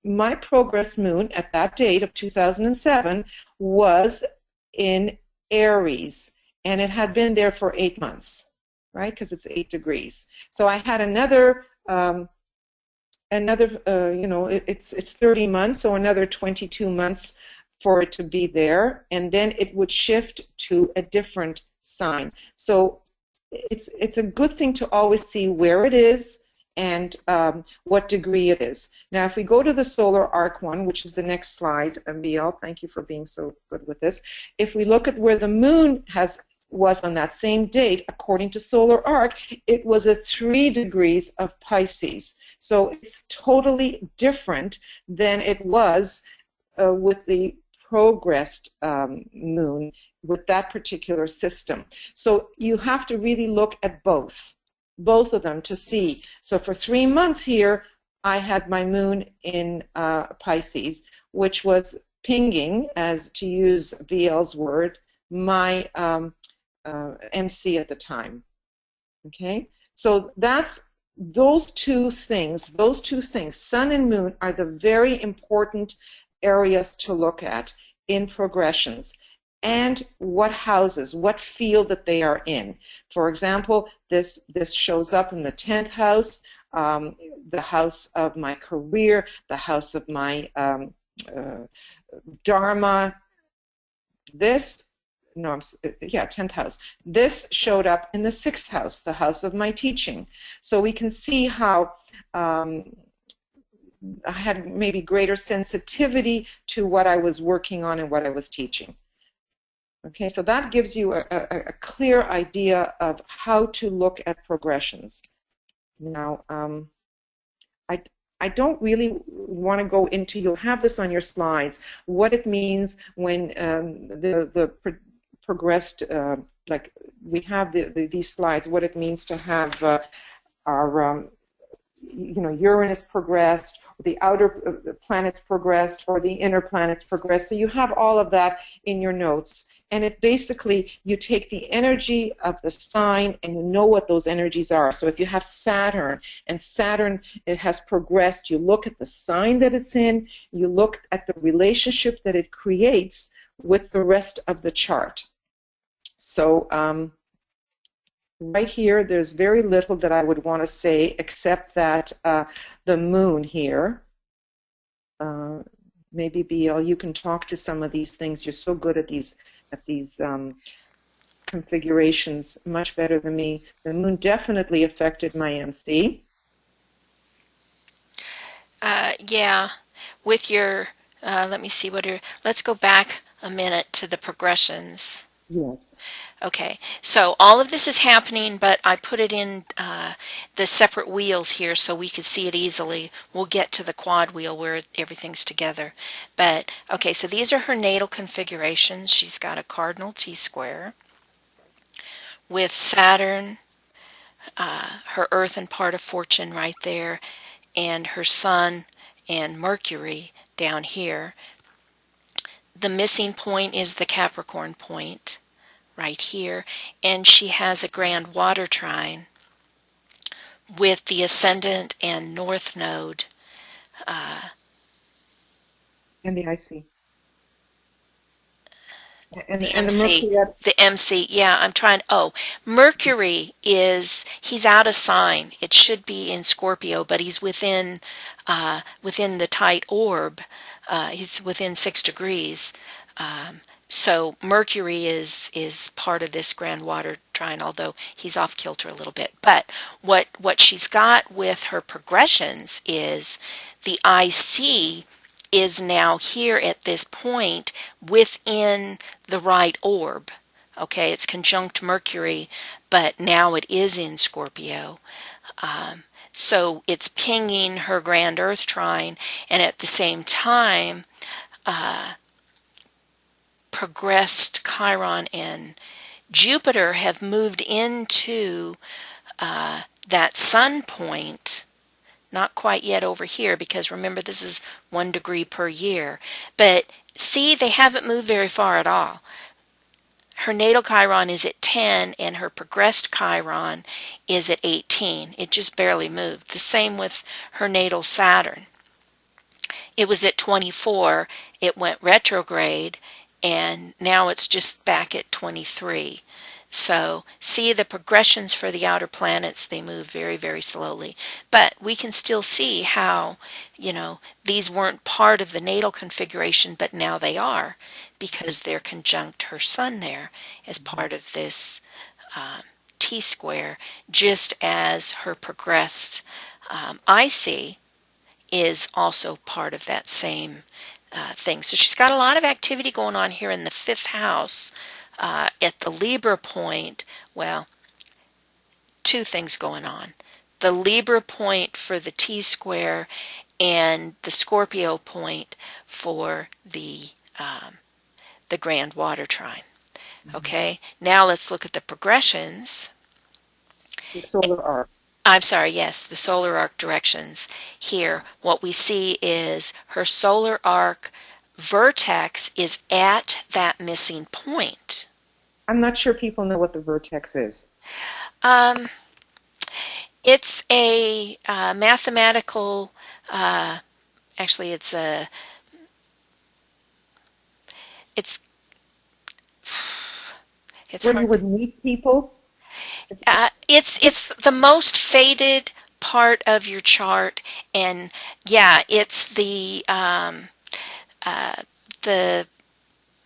my progress moon at that date of 2007 was in Aries, and it had been there for 8 months, right? Because it's 8 degrees. So I had another it's 30 months, so another 22 months for it to be there, and then it would shift to a different sign. So it's a good thing to always see where it is and what degree it is. Now, if we go to the solar arc one, which is the next slide, BL, thank you for being so good with this. If we look at where the moon was on that same date, according to solar arc, it was at 3 degrees of Pisces. So it's totally different than it was with the progressed moon with that particular system. So you have to really look at both of them to see. So for 3 months here, I had my moon in Pisces, which was pinging, as to use BL's word, my MC at the time. Okay, so that's those two things, sun and moon, are the very important areas to look at in progressions, and what houses, what field that they are in. For example, this shows up in the 10th house, the house of my career, the house of my Dharma. 10th house. This showed up in the 6th house, the house of my teaching. So we can see how I had maybe greater sensitivity to what I was working on and what I was teaching. Okay, so that gives you a clear idea of how to look at progressions. Now, I don't really want to go into, you'll have this on your slides, what it means when the progressed, like we have these slides, what it means to have our Uranus progressed, or the outer planets progressed, or the inner planets progressed. So you have all of that in your notes. And it basically, you take the energy of the sign and you know what those energies are. So if you have Saturn, and Saturn, it has progressed, you look at the sign that it's in, you look at the relationship that it creates with the rest of the chart. So right here, there's very little that I would want to say except that the moon here, maybe BL, you can talk to some of these things. You're so good at these configurations, much better than me. The moon definitely affected my MC. Yeah, with your, let me see let's go back a minute to the progressions. Yes. Okay, so all of this is happening, but I put it in the separate wheels here so we could see it easily. We'll get to the quad wheel where everything's together. But, okay, so these are her natal configurations. She's got a cardinal T-square with Saturn, her Earth and part of Fortune right there, and her Sun and Mercury down here. The missing point is the Capricorn point right here, and she has a grand water trine with the ascendant and north node. And the IC. And The the MC. Mercury. The MC, yeah, Mercury he's out of sign. It should be in Scorpio, but he's within the tight orb. He's within 6 degrees. So Mercury is part of this grand water trine, although he's off kilter a little bit. But what she's got with her progressions is the IC is now here at this point within the right orb. Okay, it's conjunct Mercury, but now it is in Scorpio. So it's pinging her grand earth trine, and at the same time, progressed Chiron and Jupiter have moved into that sun point. Not quite yet over here, because remember, this is 1 degree per year. But see, they haven't moved very far at all. Her natal Chiron is at 10 and her progressed Chiron is at 18. It just barely moved. The same with her natal Saturn. It was at 24, it went retrograde, and now it's just back at 23. So see the progressions for the outer planets, they move very, very slowly. But we can still see how, these weren't part of the natal configuration, but now they are, because they're conjunct her sun there as part of this T-square, just as her progressed IC is also part of that same thing. So she's got a lot of activity going on here in the 5th house. At the Libra point, well, 2 things going on. The Libra point for the T-square and the Scorpio point for the grand water trine. Okay, now let's look at the progressions. The solar arc. I'm sorry, yes, the solar arc directions. Here, what we see is her solar arc vertex is at that missing point. I'm not sure people know what the vertex is. It's a mathematical, actually it's a, it's Where hard. you would meet people? It's the most faded part of your chart, and yeah, it's the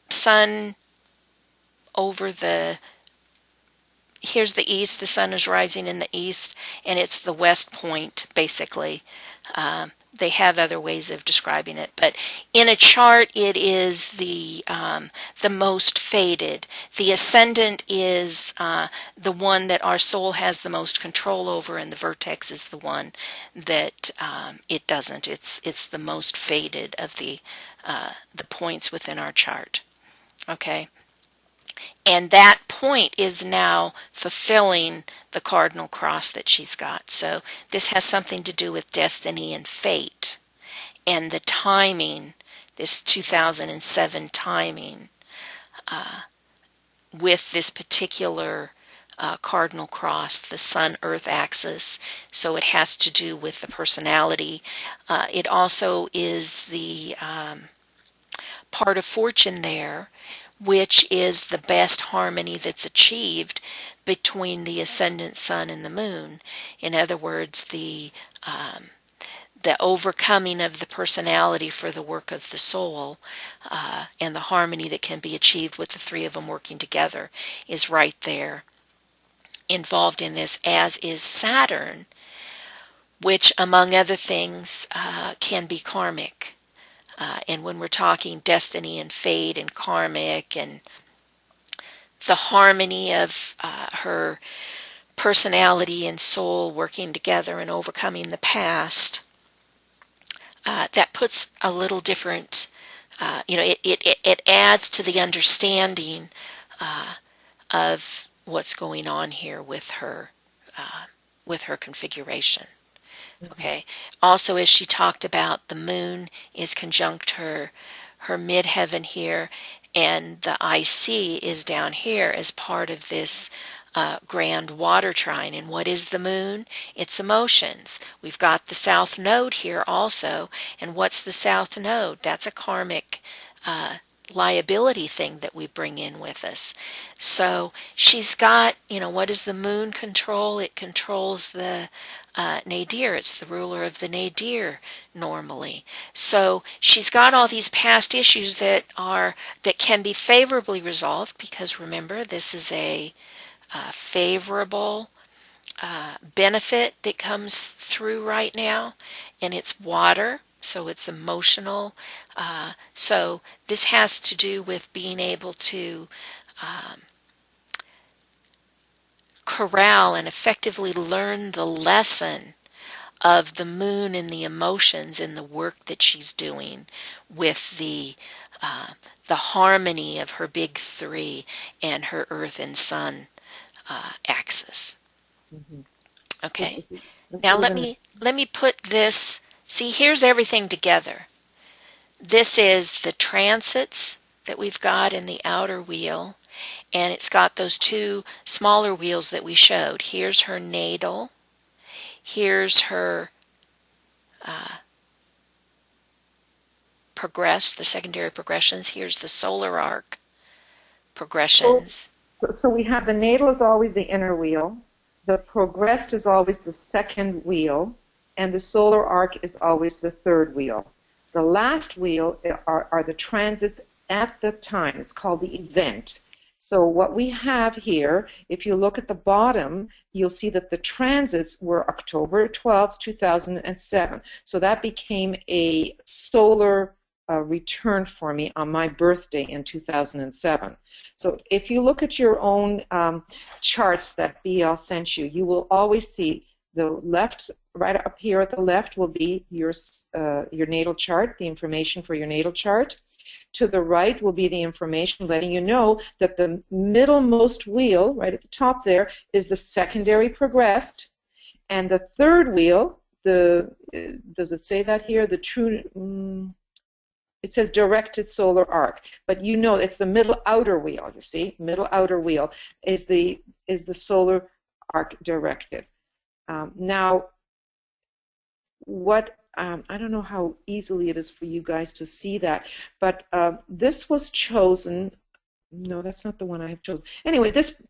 sun over here's the east, the sun is rising in the east, and it's the west point, basically. They have other ways of describing it, but in a chart, it is the most faded. The ascendant is the one that our soul has the most control over, and the vertex is the one that it doesn't. It's the most faded of the points within our chart. Okay. And that point is now fulfilling the cardinal cross that she's got. So this has something to do with destiny and fate. And the timing, this 2007 timing, with this particular cardinal cross, the Sun-Earth axis. So it has to do with the personality. It also is the part of fortune there, which is the best harmony that's achieved between the ascendant sun and the moon. In other words, the overcoming of the personality for the work of the soul, and the harmony that can be achieved with the 3 of them working together is right there involved in this, as is Saturn, which, among other things, can be karmic. And when we're talking destiny and fate and karmic and the harmony of her personality and soul working together and overcoming the past, that puts a little different, it adds to the understanding of what's going on here with her configuration. Okay. Also, as she talked about, the moon is conjunct her midheaven here, and the IC is down here as part of this grand water trine. And what is the moon? It's emotions. We've got the south node here also. And what's the south node? That's a karmic liability thing that we bring in with us. So she's got, what does the moon control? It controls the nadir. It's the ruler of the nadir normally. So she's got all these past issues that can be favorably resolved, because remember, this is a favorable benefit that comes through right now, and it's water, so it's emotional. So this has to do with being able to um, corral and effectively learn the lesson of the moon and the emotions and the work that she's doing with the harmony of her big three and her earth and sun axis. Mhm. Okay. Let's Now do let the next. me put this. See, here's everything together. This is the transits that we've got in the outer wheel, and it's got those two smaller wheels that we showed. Here's her natal. Here's her uh, the secondary progressions. Here's the solar arc So, progressions. so we have the natal is always the inner wheel, the progressed is always the second wheel, and the solar arc is always the third wheel. The last wheel are the transits at the time. It's called the event. So what we have here, if you look at the bottom, you'll see that the transits were October 12th, 2007. So that became a solar return for me on my birthday in 2007. So if you look at your own charts that BL sent you, you will always see the left, right up here at the left will be your natal chart, the information for your natal chart. To the right will be the information letting you know that the middlemost wheel, right at the top there, is the secondary progressed, and the third wheel, does it say that here? The true, it says directed solar arc, but you know it's the middle outer wheel. You see, middle outer wheel is the solar arc directed. Now, what I don't know how easily it is for you guys to see that, but this was chosen. No, that's not the one I have chosen. Anyway, this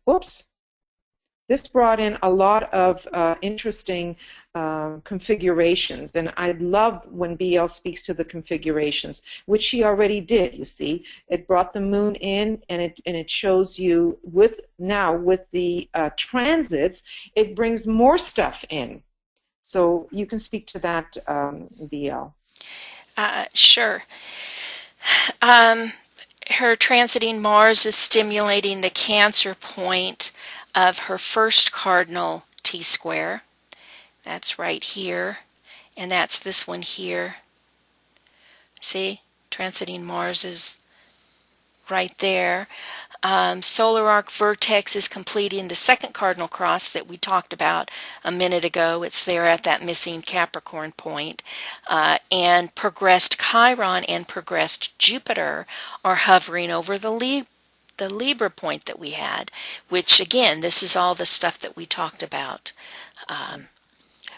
brought in a lot of interesting configurations, and I love when BL speaks to the configurations, which she already did. You see, it brought the moon in, and it shows you with the transits, it brings more stuff in. So you can speak to that, BL. Sure. Um, Her transiting Mars is stimulating the Cancer point of her first cardinal T-square. That's right here, and that's this one here. See, transiting Mars is right there. Solar arc vertex is completing the second cardinal cross that we talked about a minute ago. It's there at that missing Capricorn point. And progressed Chiron and progressed Jupiter are hovering over the Libra point that we had, which again, this is all the stuff that we talked about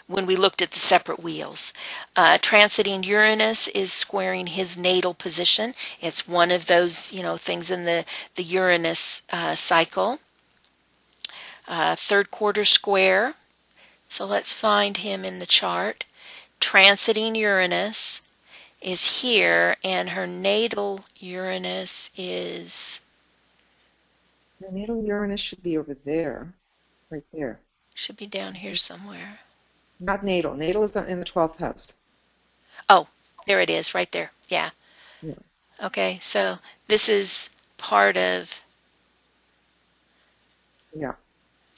when we looked at the separate wheels. Transiting Uranus is squaring his natal position. It's one of those, things in the Uranus cycle. Third quarter square. So let's find him in the chart. Transiting Uranus is here, and her natal Uranus is... The natal Uranus should be over there, right there. Should be down here somewhere. Not natal. Natal is in the 12th house. Oh, there it is, right there. Yeah. Yeah. Okay, so this is part of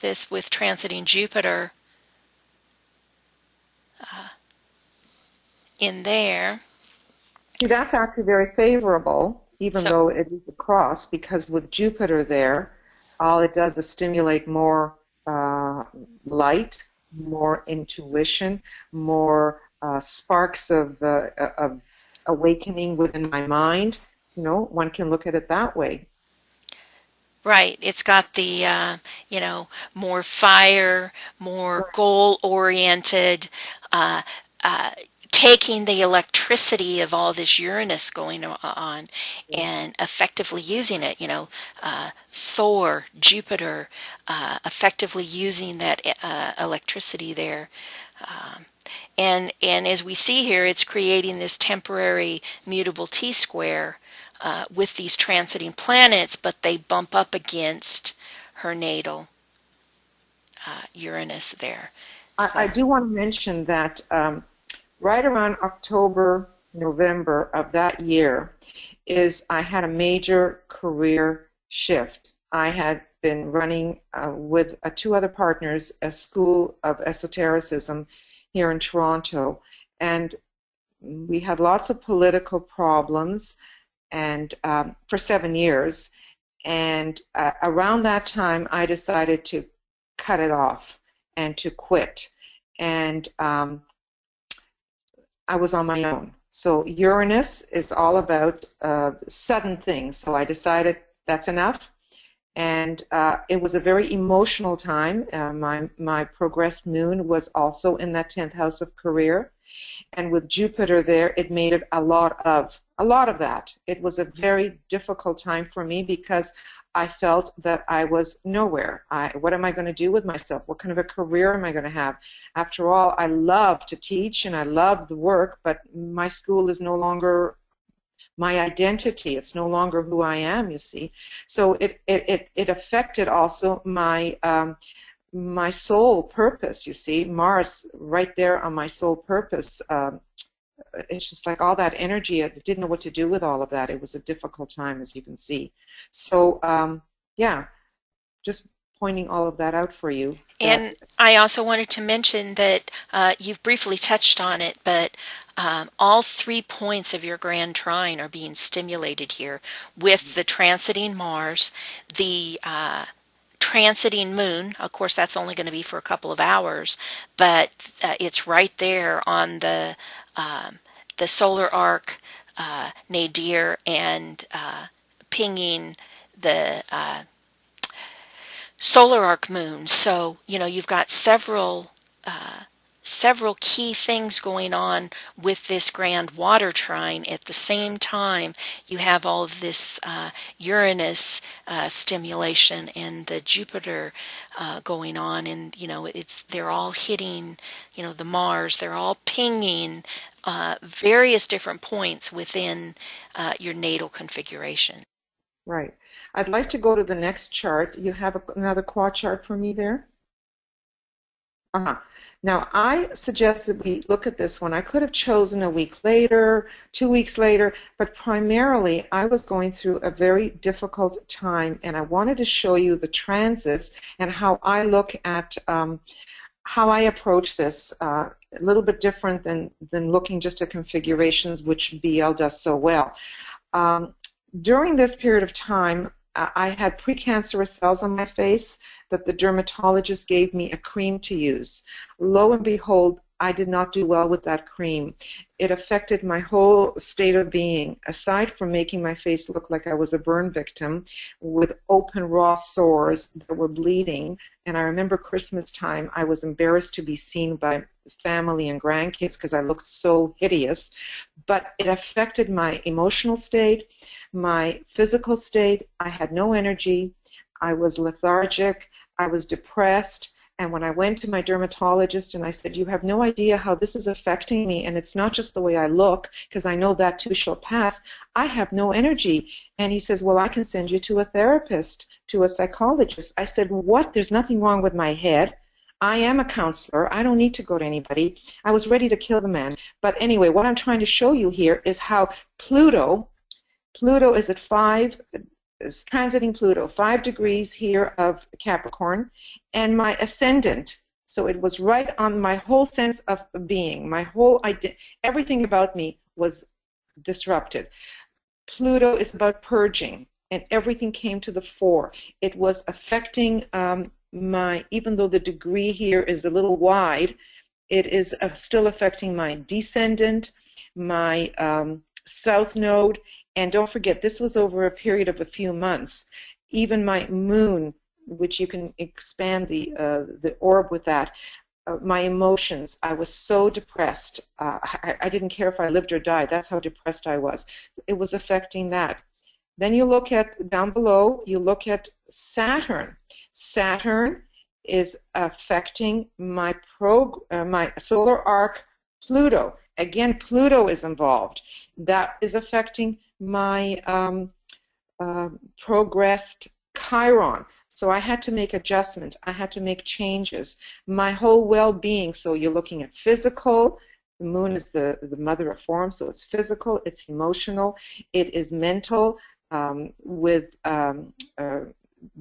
this with transiting Jupiter in there. See, that's actually very favorable, even So, though it is a cross, because with Jupiter there, all it does is stimulate more light, more intuition, more sparks of awakening within my mind. One can look at it that way. right, it's got the, more fire, more goal-oriented, taking the electricity of all this Uranus going on and effectively using it. Thor, Jupiter, effectively using that electricity there. And as we see here, it's creating this temporary mutable T-square with these transiting planets, but they bump up against her natal Uranus there. I do want to mention that right around October, November of that year I had a major career shift. I had been running with two other partners a school of esotericism here in Toronto, and we had lots of political problems and for 7 years, and around that time I decided to cut it off and to quit, and I was on my own. So Uranus is all about sudden things, so I decided that's enough. And it was a very emotional time. My progressed moon was also in that 10th house of career, and with Jupiter there, it made it a lot of that. It was a very difficult time for me because I felt that I was nowhere. What am I going to do with myself? What kind of a career am I going to have? After all, I love to teach and I love the work, but my school is no longer my identity. It's no longer who I am, you see. So it affected also my my soul purpose, you see. Mars right there on my soul purpose. It's just like all that energy, I didn't know what to do with all of that. It was a difficult time, as you can see. So, yeah, just pointing all of that out for you. And I also wanted to mention that you've briefly touched on it, but all 3 points of your Grand Trine are being stimulated here with the transiting Mars, the transiting Moon. Of course, that's only going to be for a couple of hours, but it's right there on the solar arc nadir and pinging the solar arc moon. So you've got several key things going on with this grand water trine. At the same time, you have all of this Uranus stimulation and the Jupiter going on, and they're all hitting the Mars. They're all pinging various different points within your natal configuration. Right. I'd like to go to the next chart. You have another quad chart for me there? Now, I suggested we look at this one. I could have chosen a week later, 2 weeks later, but primarily I was going through a very difficult time, and I wanted to show you the transits and how I look at how I approach this. A little bit different than looking just at configurations, which BL does so well. During this period of time, I had precancerous cells on my face that the dermatologist gave me a cream to use. Lo and behold, I did not do well with that cream. It affected my whole state of being, aside from making my face look like I was a burn victim with open raw sores that were bleeding. And I remember Christmas time, I was embarrassed to be seen by family and grandkids because I looked so hideous. But it affected my emotional state, my physical state. I had no energy. I was lethargic. I was depressed. And when I went to my dermatologist and I said, you have no idea how this is affecting me, and it's not just the way I look, because I know that too shall pass, I have no energy. And he says, well, I can send you to a therapist, to a psychologist. I said, what? There's nothing wrong with my head. I am a counselor. I don't need to go to anybody. I was ready to kill the man. But anyway, what I'm trying to show you here is how Pluto is at 5, it's transiting Pluto, 5 degrees here of Capricorn, and my ascendant. So it was right on my whole sense of being, my whole everything about me was disrupted. Pluto is about purging, and everything came to the fore. It was affecting even though the degree here is a little wide, it is still affecting my descendant, my south node. And don't forget, this was over a period of a few months. Even my moon, which you can expand the orb with that, my emotions. I was so depressed. I didn't care if I lived or died. That's how depressed I was. It was affecting that. Then you look at, down below, you look at Saturn. Saturn is affecting my solar arc Pluto. Again, Pluto is involved. That is affecting my progressed Chiron. So I had to make adjustments. I had to make changes. My whole well-being, so you're looking at physical. The moon is the mother of form, so it's physical, it's emotional, it is mental, with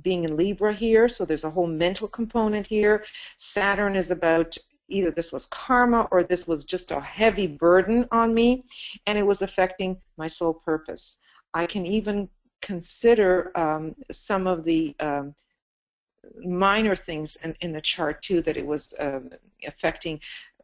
being in Libra here, so there's a whole mental component here. Saturn is about either this was karma or this was just a heavy burden on me, and it was affecting my soul purpose. I can even consider some of the minor things in the chart too, that it was affecting,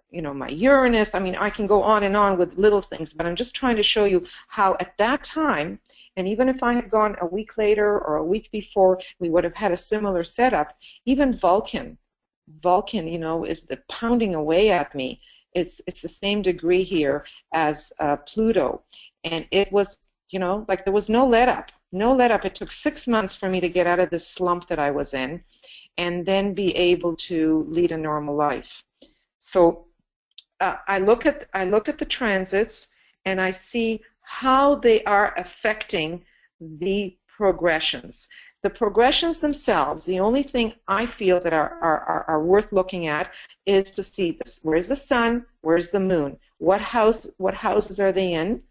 you know, my Uranus. I mean, I can go on and on with little things, but I'm just trying to show you how at that time, and even if I had gone a week later or a week before, we would have had a similar setup. Even Vulcan, you know, is the pounding away at me. It's the same degree here as Pluto, and it was, you know, like there was no let up. No let up. It took 6 months for me to get out of this slump that I was in and then be able to lead a normal life. So I look at the transits and I see how they are affecting the progressions. The progressions themselves, the only thing I feel that are worth looking at is to see this. Where's the sun? Where's the moon? What houses are they in?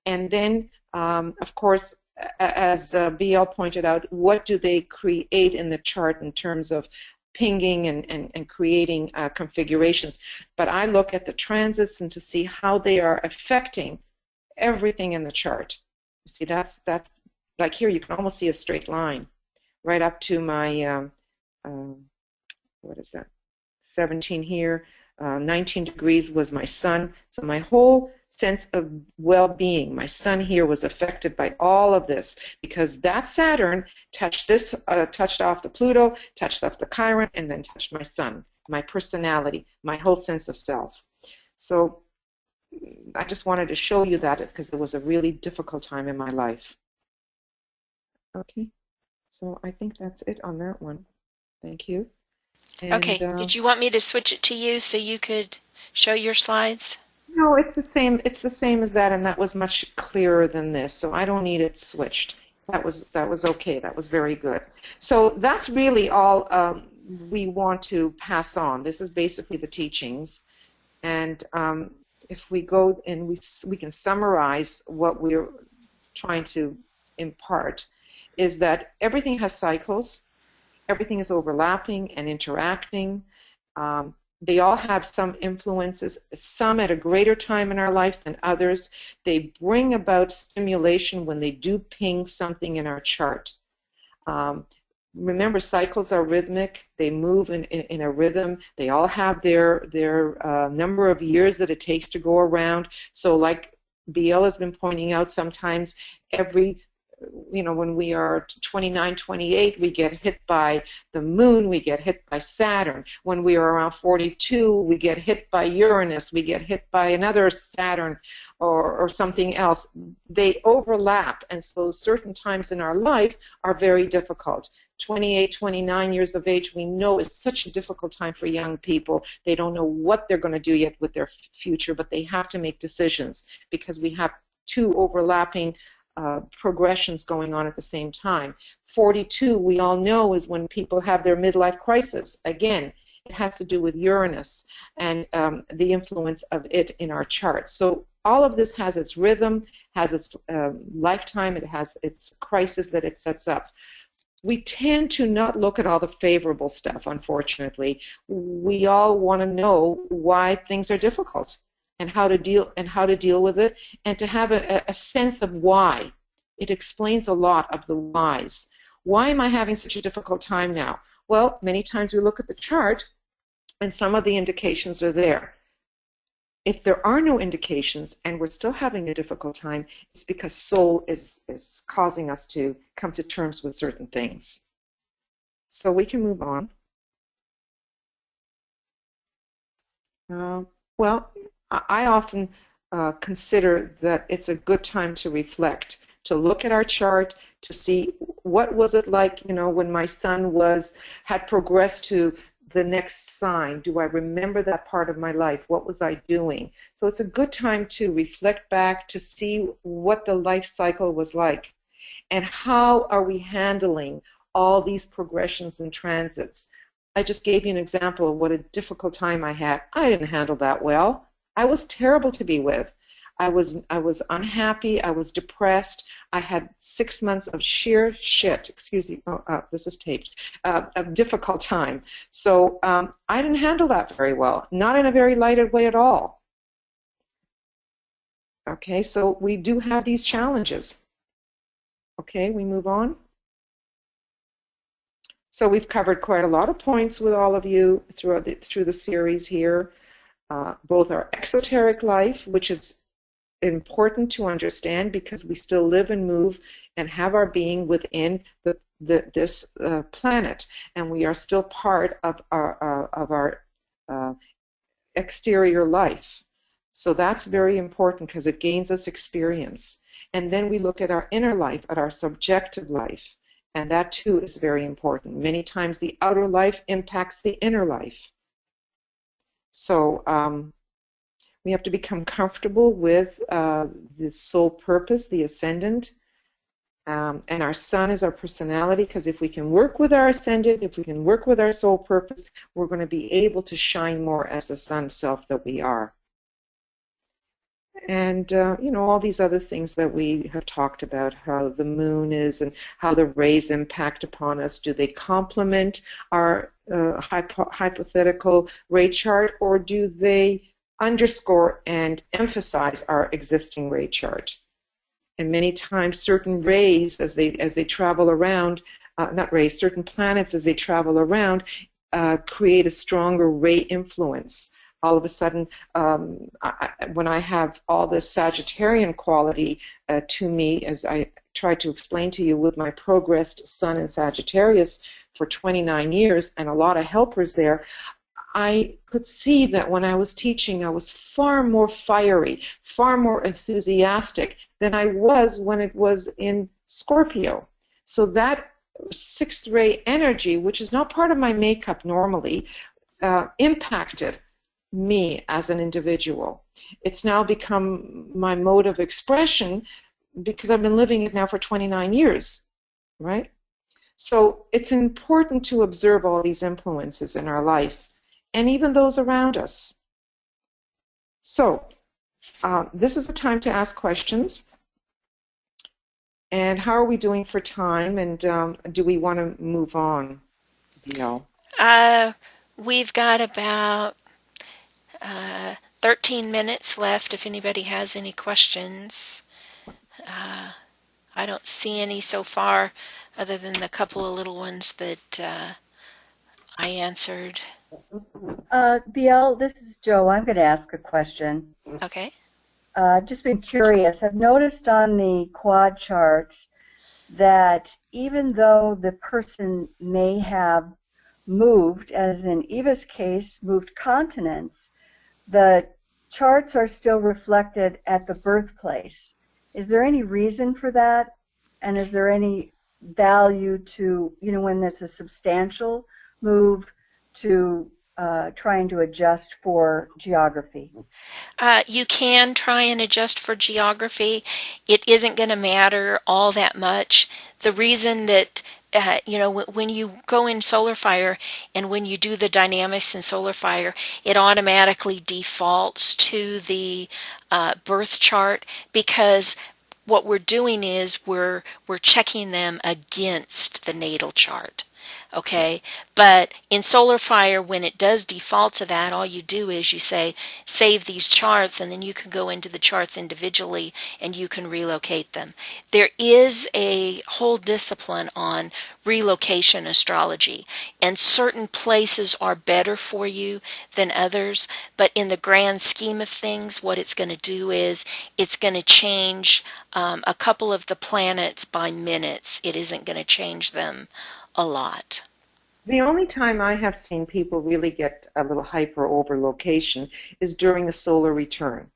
And then, of course, as BL pointed out, what do they create in the chart in terms of pinging and creating configurations? But I look at the transits and to see how they are affecting everything in the chart. You see, that's like here you can almost see a straight line right up to my what is that? 17 here. 19 degrees was my sun. So my whole sense of well-being, my sun here was affected by all of this because that Saturn touched this, touched off the Pluto, touched off the Chiron, and then touched my sun, my personality, my whole sense of self. So I just wanted to show you that because it was a really difficult time in my life. Okay, so I think that's it on that one. Thank you. And, okay, did you want me to switch it to you so you could show your slides? No, it's the same. It's the same as that, and that was much clearer than this. So I don't need it switched. That was okay. That was very good. So that's really all we want to pass on. This is basically the teachings, and if we go and we can summarize what we're trying to impart, is that everything has cycles. Everything is overlapping and interacting. They all have some influences, some at a greater time in our life than others. They bring about stimulation when they do ping something in our chart. Remember, cycles are rhythmic. They move in a rhythm. They all have their number of years that it takes to go around. So like BL has been pointing out, sometimes every when we are 29, 28, we get hit by the moon, we get hit by Saturn. When we are around 42, we get hit by Uranus, we get hit by another Saturn or something else. They overlap, and so certain times in our life are very difficult. 28, 29 years of age, we know is such a difficult time for young people. They don't know what they're going to do yet with their future, but they have to make decisions because we have two overlapping progressions going on at the same time. 42, we all know, is when people have their midlife crisis. Again, it has to do with Uranus and the influence of it in our charts. So all of this has its rhythm, has its lifetime, it has its crisis that it sets up. We tend to not look at all the favorable stuff, unfortunately. We all want to know why things are difficult and how to deal with it, and to have a sense of why. It explains a lot of the whys. Why am I having such a difficult time now? Well, many times we look at the chart and some of the indications are there. If there are no indications and we're still having a difficult time, it's because soul is causing us to come to terms with certain things. So we can move on. Uh, well, I often consider that it's a good time to reflect, to look at our chart, to see what was it like, when my son had progressed to the next sign. Do I remember that part of my life? What was I doing? So it's a good time to reflect back to see what the life cycle was like and how are we handling all these progressions and transits. I just gave you an example of what a difficult time I had. I didn't handle that well. I was terrible to be with. I was unhappy. I was depressed. I had 6 months of sheer shit. Excuse me. Oh, this is taped. A difficult time. So I didn't handle that very well. Not in a very lighted way at all. Okay, so we do have these challenges. Okay, we move on. So we've covered quite a lot of points with all of you through the series here. Both our exoteric life, which is important to understand because we still live and move and have our being within this planet, and we are still part of our exterior life. So that's very important because it gains us experience. And then we look at our inner life, at our subjective life, and that too is very important. Many times the outer life impacts the inner life. So we have to become comfortable with the soul purpose, the ascendant, and our sun is our personality, because if we can work with our ascendant, if we can work with our soul purpose, we're going to be able to shine more as the sun self that we are. And, all these other things that we have talked about, how the moon is and how the rays impact upon us. Do they complement our hypothetical ray chart, or do they underscore and emphasize our existing ray chart? And many times certain rays, as they travel around, not rays, certain planets as they travel around, create a stronger ray influence. All of a sudden, when I have all this Sagittarian quality to me, as I tried to explain to you with my progressed sun in Sagittarius for 29 years and a lot of helpers there, I could see that when I was teaching, I was far more fiery, far more enthusiastic than I was when it was in Scorpio. So that sixth ray energy, which is not part of my makeup normally, impacted me as an individual. It's now become my mode of expression because I've been living it now for 29 years, right? So it's important to observe all these influences in our life and even those around us. So this is the time to ask questions. And how are we doing for time? And do we want to move on, BL? We've got about 13 minutes left if anybody has any questions. I don't see any so far other than the couple of little ones that I answered. BL, this is Joe. I'm going to ask a question. Okay. I've just been curious. I've noticed on the quad charts that even though the person may have moved, as in Eva's case, moved continents, the charts are still reflected at the birthplace. Is there any reason for that? And is there any value to, when it's a substantial move, to trying to adjust for geography? You can try and adjust for geography. It isn't going to matter all that much. The reason that when you go in Solar Fire and when you do the dynamics in Solar Fire, it automatically defaults to the birth chart, because what we're doing is we're checking them against the natal chart. Okay, but in Solar Fire, when it does default to that, all you do is you say save these charts, and then you can go into the charts individually and you can relocate them. There is a whole discipline on relocation astrology, and certain places are better for you than others, but in the grand scheme of things, what it's going to do is it's going to change a couple of the planets by minutes. It isn't going to change them a lot. The only time I have seen people really get a little hyper over location is during a solar return.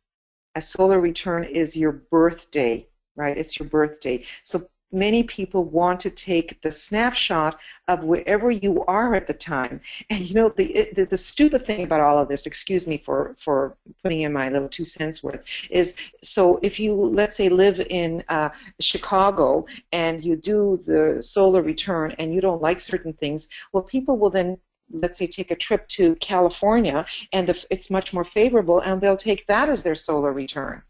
A solar return is your birthday, right? It's your birthday. So many people want to take the snapshot of wherever you are at the time. And you know, the stupid thing about all of this, excuse me for putting in my little 2 cents worth, is so if you, let's say, live in Chicago and you do the solar return and you don't like certain things, well, people will then, let's say, take a trip to California and it's much more favorable and they'll take that as their solar return.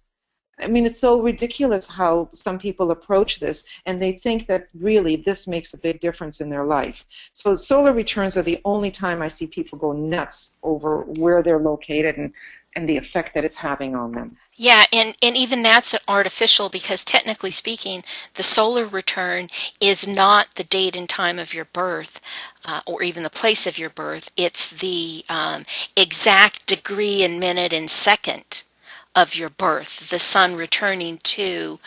I mean, it's so ridiculous how some people approach this, and they think that really this makes a big difference in their life. So solar returns are the only time I see people go nuts over where they're located and the effect that it's having on them. Yeah, and even that's artificial because technically speaking, the solar return is not the date and time of your birth or even the place of your birth. It's the exact degree and minute and second of your birth, the sun returning to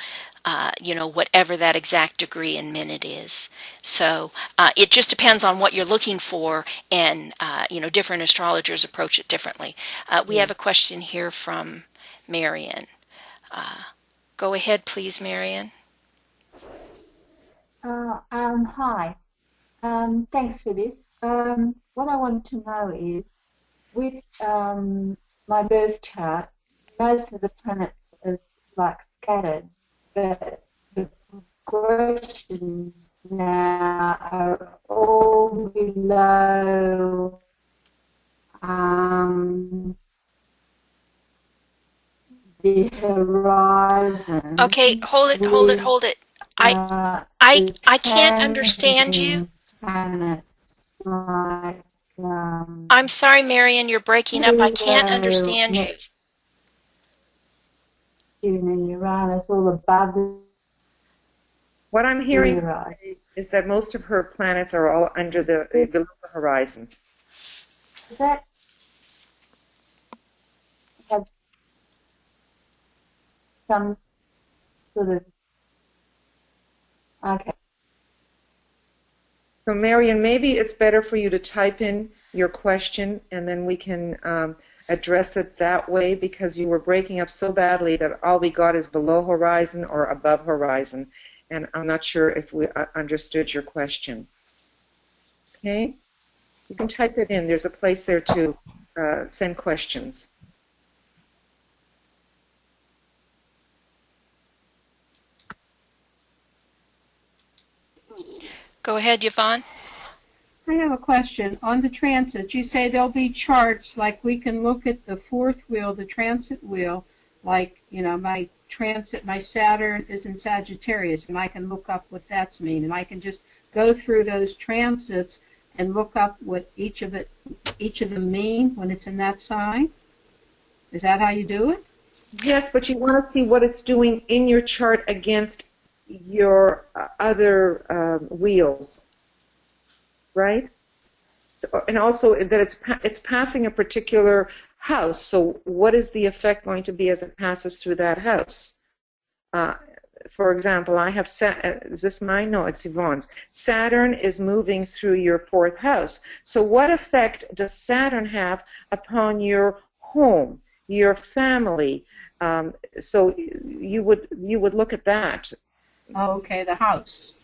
whatever that exact degree and minute is. So it just depends on what you're looking for, and different astrologers approach it differently. We have a question here from Marion. Go ahead, please, Marion. Hi. Thanks for this. What I want to know is, with my birth chart, most of the planets are like scattered, but the progressions now are all below the horizon. Okay, hold it. I can't understand you. Like, I'm sorry, Marion, you're breaking up. I can't understand you. And Uranus all above. What I'm hearing is that most of her planets are all under below the horizon. Is that have some sort of okay? So Marion, maybe it's better for you to type in your question and then we can address it that way, because you were breaking up so badly that all we got is below horizon or above horizon, and I'm not sure if we understood your question. Okay? You can type it in. There's a place there to send questions. Go ahead, Yvonne. I have a question. On the transits, you say there'll be charts, like we can look at the fourth wheel, the transit wheel, like, my transit, my Saturn is in Sagittarius, and I can look up what that's mean, and I can just go through those transits and look up what each of them mean when it's in that sign? Is that how you do it? Yes, but you want to see what it's doing in your chart against your other wheels, right? So, and also that it's passing a particular house. So what is the effect going to be as it passes through that house? For example, I have is this mine? No, it's Yvonne's. Saturn is moving through your fourth house. So what effect does Saturn have upon your home, your family? So you would look at that. Oh, okay, the house.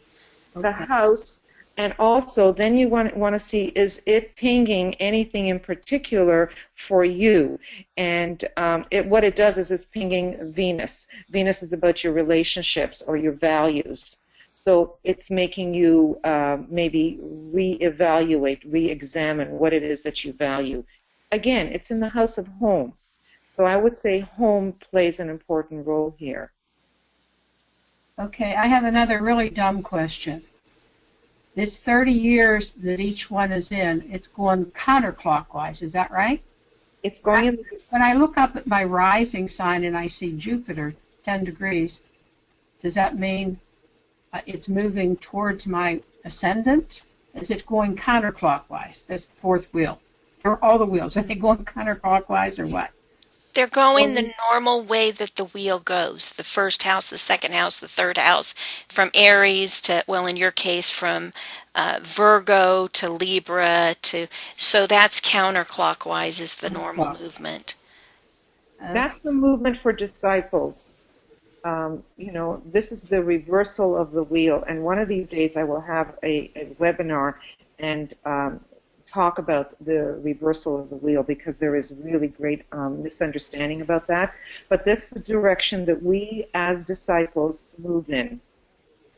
Okay. The house, and also then you want to see, is it pinging anything in particular for you? And what it does is it's pinging Venus. Venus is about your relationships or your values. So it's making you maybe reevaluate, re-examine what it is that you value. Again, it's in the house of home. So I would say home plays an important role here. Okay, I have another really dumb question. This 30 years that each one is in, it's going counterclockwise, is that right? It's going in. When I look up at my rising sign and I see Jupiter, 10 degrees, does that mean it's moving towards my ascendant? Is it going counterclockwise, this fourth wheel? For all the wheels, are they going counterclockwise or what? They're going Well, the normal way that the wheel goes. The first house, the second house, the third house, from Aries to, well, in your case, from Virgo to Libra to, so that's counterclockwise is the normal movement. that's the movement for disciples. This is the reversal of the wheel. And one of these days I will have a webinar and talk about the reversal of the wheel, because there is really great misunderstanding about that. But this is the direction that we as disciples move in.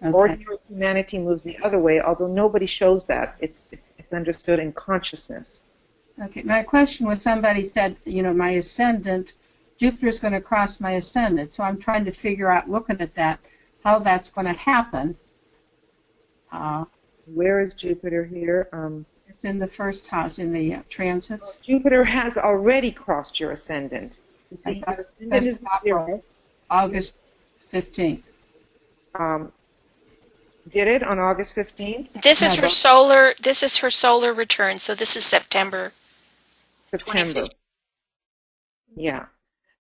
Okay. Ordinary humanity moves the other way, although nobody shows that. It's understood in consciousness. Okay, my question was, somebody said, my ascendant, Jupiter's going to cross my ascendant, so I'm trying to figure out, looking at that, how that's going to happen. Where is Jupiter here? It's in the first house, in the transits. Jupiter has already crossed your ascendant. You see, your ascendant is zero. August 15th. Did it on August 15th? This is her solar. This is her solar return. So this is September. September. Yeah.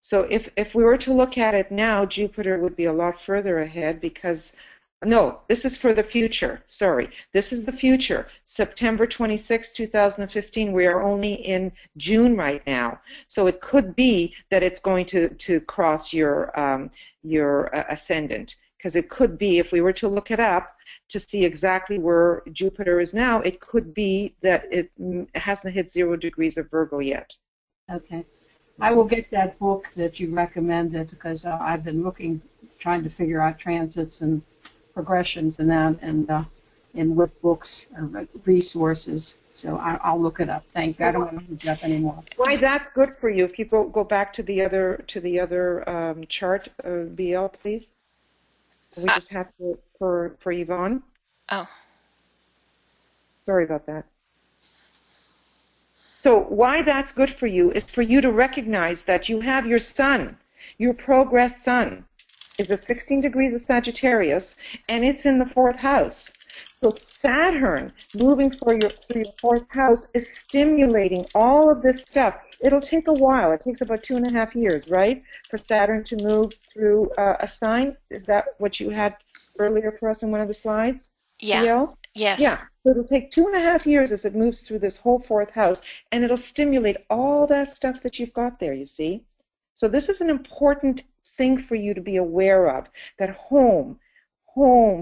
So if we were to look at it now, Jupiter would be a lot further ahead, because, no, this is for the future. Sorry. This is the future. September 26, 2015. We are only in June right now. So it could be that it's going to cross your ascendant, because it could be, if we were to look it up to see exactly where Jupiter is now, it could be that it hasn't hit 0 degrees of Virgo yet. Okay. I will get that book that you recommended, because I've been trying to figure out transits and progressions and that, and in what books or resources. So I'll look it up. Thank you. I don't want to hold you up anymore. Why, that's good for you. If you go back to the other chart, BL, please. We just have to for Yvonne. Oh. Sorry about that. So why that's good for you is for you to recognize that you have your sun, your progress sun, is at 16 degrees of Sagittarius, and it's in the 4th house. So Saturn moving through your 4th house is stimulating all of this stuff. It'll take a while. It takes about 2.5 years, right, for Saturn to move through a sign. Is that what you had earlier for us in one of the slides? Yeah. BL? Yes. Yeah. So it'll take 2.5 years as it moves through this whole 4th house, and it'll stimulate all that stuff that you've got there, you see? So this is an important thing for you to be aware of, that home,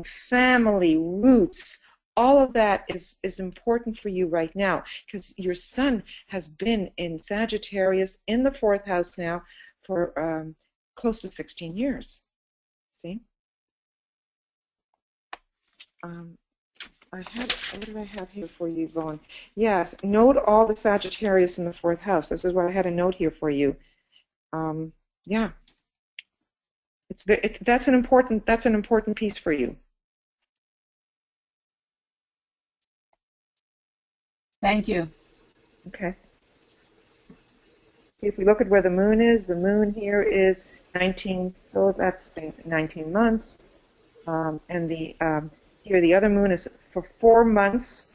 family, roots, all of that is important for you right now, because your sun has been in Sagittarius in the 4th house now for close to 16 years. See? What do I have here for you, Yvonne? Yes, note all the Sagittarius in the 4th house. This is what I had a note here for you. Yeah, that's an important piece for you. Thank you. Okay. See, if we look at where the moon here is 19. So that's been 19 months, and here the other moon is for 4 months.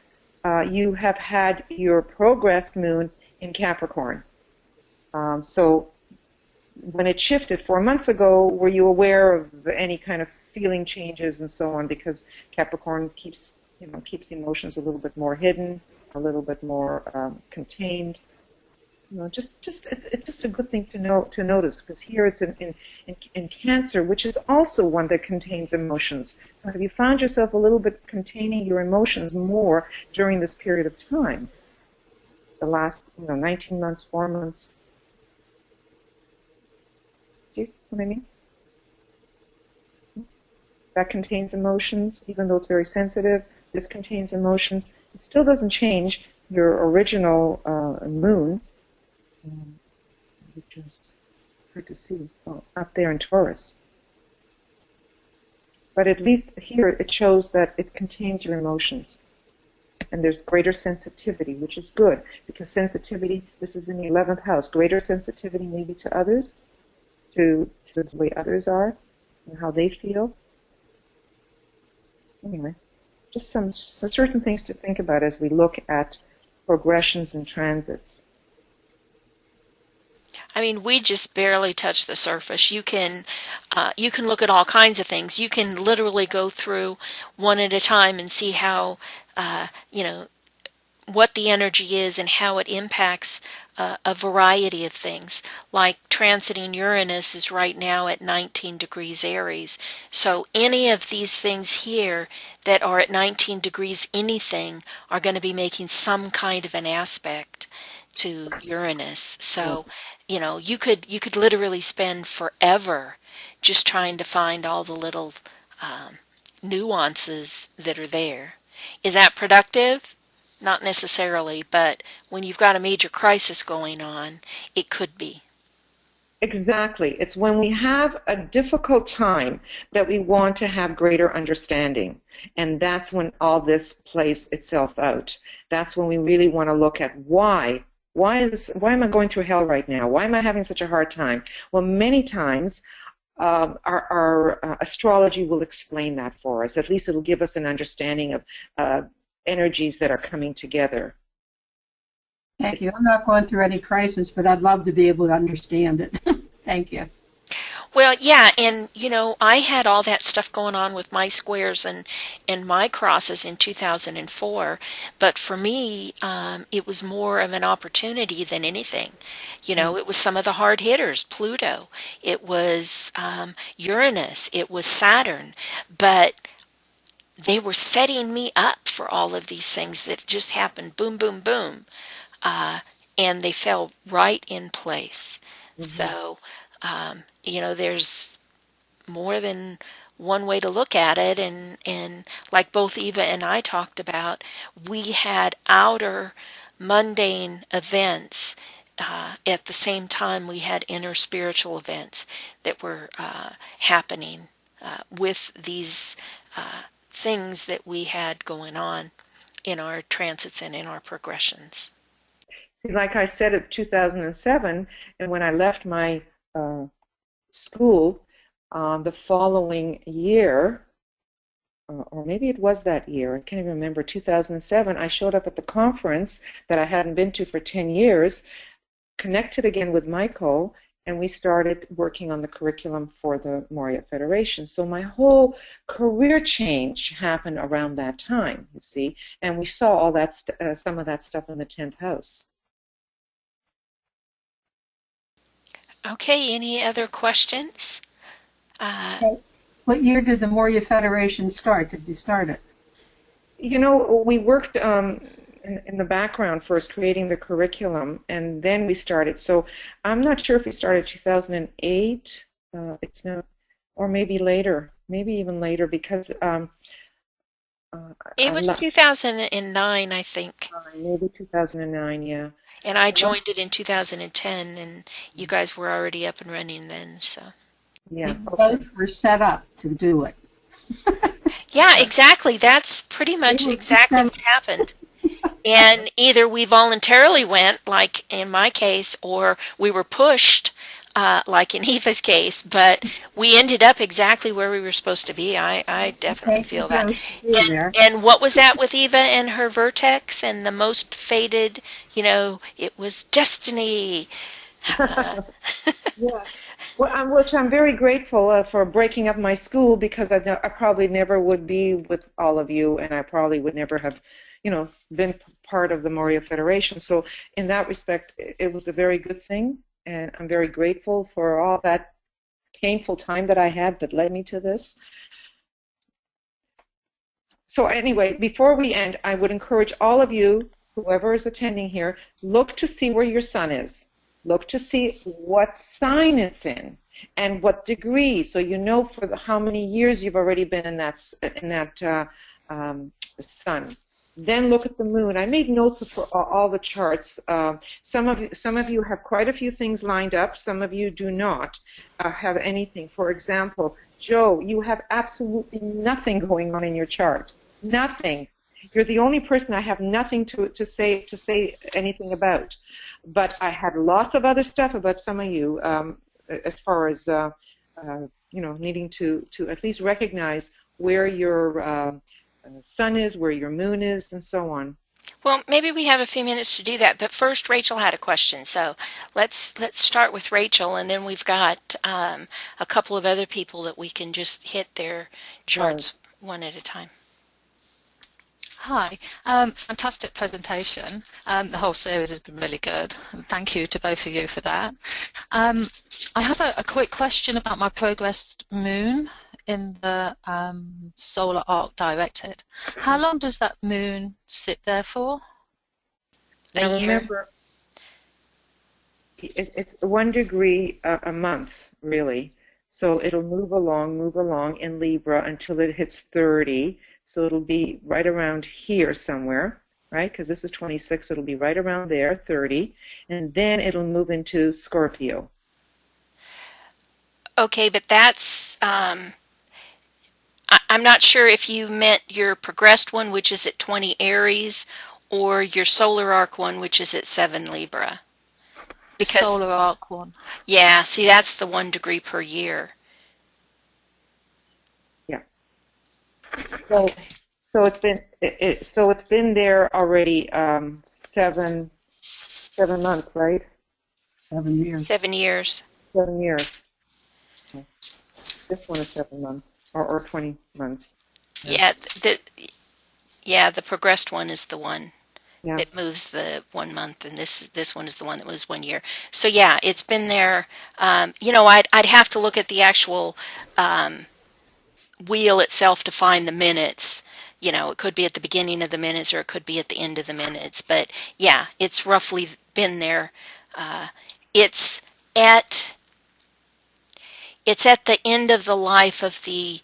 You have had your progress moon in Capricorn. So when it shifted 4 months ago, were you aware of any kind of feeling changes and so on? Because Capricorn keeps emotions a little bit more hidden, a little bit more contained. It's just a good thing to notice, because here it's in Cancer, which is also one that contains emotions. So have you found yourself a little bit containing your emotions more during this period of time? The last 19 months, 4 months. See what I mean? That contains emotions, even though it's very sensitive. This contains emotions. It still doesn't change your original moon, which is hard to see up there in Taurus. But at least here it shows that it contains your emotions. And there's greater sensitivity, which is good, because sensitivity, this is in the 11th house, greater sensitivity maybe to others, to the way others are and how they feel. Anyway, just some certain things to think about as we look at progressions and transits. I mean, we just barely touch the surface. You can look at all kinds of things. You can literally go through one at a time and see how, you know, what the energy is and how it impacts a variety of things. Like transiting Uranus is right now at 19 degrees Aries. So any of these things here that are at 19 degrees anything are going to be making some kind of an aspect to Uranus. So, you know, you could literally spend forever just trying to find all the little nuances that are there. Is that productive? Not necessarily, but when you've got a major crisis going on, it could be. Exactly. It's when we have a difficult time that we want to have greater understanding. And that's when all this plays itself out. That's when we really want to look at why. Why am I going through hell right now? Why am I having such a hard time? Well, many times our astrology will explain that for us. At least it'll give us an understanding of energies that are coming together. Thank you. I'm not going through any crisis, but I'd love to be able to understand it. Thank you. Well, yeah, and you know, I had all that stuff going on with my squares and my crosses in 2004, but for me, it was more of an opportunity than anything. You know, it was some of the hard hitters, Pluto, it was Uranus, it was Saturn, but they were setting me up for all of these things that just happened, boom, boom, boom, and they fell right in place. So, you know, there's more than one way to look at it, and like both Eva and I talked about, we had outer mundane events at the same time we had inner spiritual events that were happening with these things that we had going on in our transits and in our progressions. See, like I said, in 2007, and when I left my school the following year, or maybe it was that year, I can't even remember, 2007, I showed up at the conference that I hadn't been to for 10 years, connected again with Michael, and we started working on the curriculum for the Moria Federation. So my whole career change happened around that time, you see, and we saw all that some of that stuff in the 10th house. Okay, any other questions? What year did the Moria Federation start? Did you start it? You know, we worked in the background first, creating the curriculum, and then we started. So I'm not sure if we started 2008. It's not, or maybe later, maybe even later, because it was 2009, I think. Maybe 2009, yeah. And I joined it in 2010, and you guys were already up and running then, so. Yeah. We both were set up to do it. Yeah, exactly. That's pretty much exactly what happened. And either we voluntarily went, like in my case, or we were pushed, like in Eva's case, but we ended up exactly where we were supposed to be. I definitely feel that. And what was that with Eva and her vertex and the most fated, you know, it was destiny. Yeah. Well, which I'm very grateful for breaking up my school, because I probably never would be with all of you, and I probably would never have, you know, been part of the Moria Federation. So in that respect, it was a very good thing, and I'm very grateful for all that painful time that I had that led me to this. So anyway, before we end, I would encourage all of you, whoever is attending here, look to see where your sun is. Look to see what sign it's in and what degree, so you know for how many years you've already been in that sun. Then look at the moon. I made notes for all the charts. Some of you have quite a few things lined up. Some of you do not have anything. For example, Joe, you have absolutely nothing going on in your chart. Nothing. You're the only person I have nothing to say anything about. But I had lots of other stuff about some of you, as far as you know, needing to at least recognize where your sun is, where your moon is, and so on. Well, maybe we have a few minutes to do that, but first Rachel had a question. So let's start with Rachel, and then we've got a couple of other people that we can just hit their Right. charts one at a time. Hi, fantastic presentation. The whole series has been really good, and thank you to both of you for that. I have a quick question about my progressed moon in the solar arc directed. How long does that moon sit there for? Now A year. remember, it's 1 degree a month, really. So it'll move along in Libra until it hits 30. So it'll be right around here somewhere, right? Because this is 26, so it'll be right around there, 30. And then it'll move into Scorpio. Okay, but that's I'm not sure if you meant your progressed one, which is at 20 Aries, or your solar arc one, which is at 7 Libra. Because solar arc one. Yeah, see, that's the 1 degree per year. Yeah. So, so it's been there already 7 months, right? 7 years. 7 years. 7 years. Okay. This one is 7 months or 20 months. Yeah, the progressed one is the one that moves the 1 month, and this one is the one that moves 1 year. So yeah, it's been there. I'd have to look at the actual wheel itself to find the minutes. It could be at the beginning of the minutes or it could be at the end of the minutes. But yeah, it's roughly been there. It's at the end of the life of the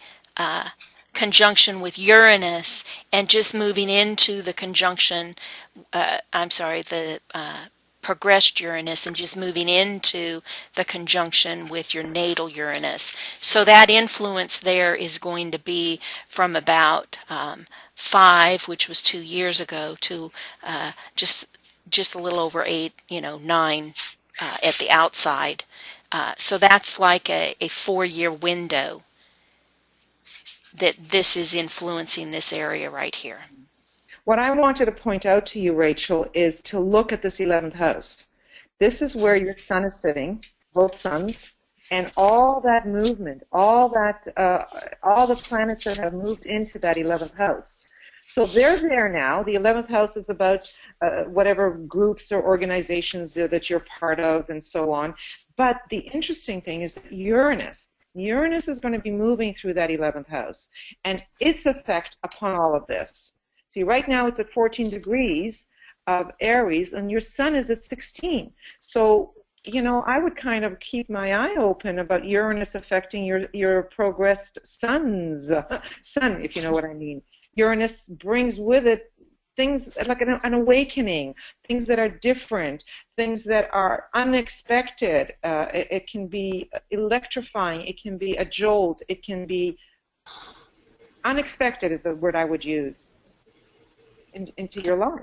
conjunction with Uranus and just moving into the conjunction, the progressed Uranus and just moving into the conjunction with your natal Uranus. So that influence there is going to be from about 5, which was 2 years ago, to just a little over 8, 9 at the outside. So that's like a 4-year window that this is influencing this area right here. What I wanted to point out to you, Rachel, is to look at this 11th house. This is where your sun is sitting, both suns, and all that movement, all the planets that have moved into that 11th house. So they're there now. The 11th house is about whatever groups or organizations that you're part of and so on. But the interesting thing is that Uranus is going to be moving through that 11th house and its effect upon all of this. See, right now it's at 14 degrees of Aries, and your sun is at 16. So, I would kind of keep my eye open about Uranus affecting your progressed sun, if you know what I mean. Uranus brings with it things like an awakening, things that are different, things that are unexpected. It can be electrifying. It can be a jolt. It can be unexpected is the word I would use into your life.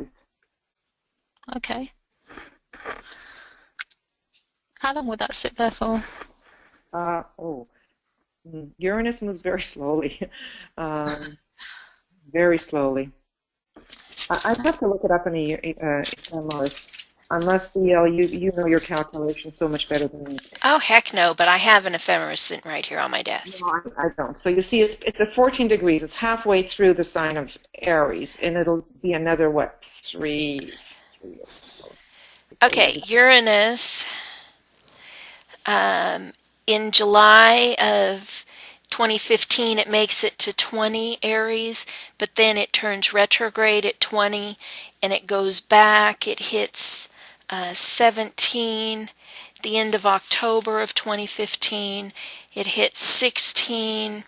Okay. How long would that sit there for? Uranus moves very slowly. Very slowly. I'd have to look it up in Mars. Unless, BL, you know your calculations so much better than me. Oh, heck no, but I have an ephemeris sitting right here on my desk. No, I don't. So you see, it's at 14 degrees. It's halfway through the sign of Aries, and it'll be another, 3 Okay, Uranus, in July of 2015, it makes it to 20 Aries, but then it turns retrograde at 20, and it goes back. It hits 17 the end of October of 2015. It hits 16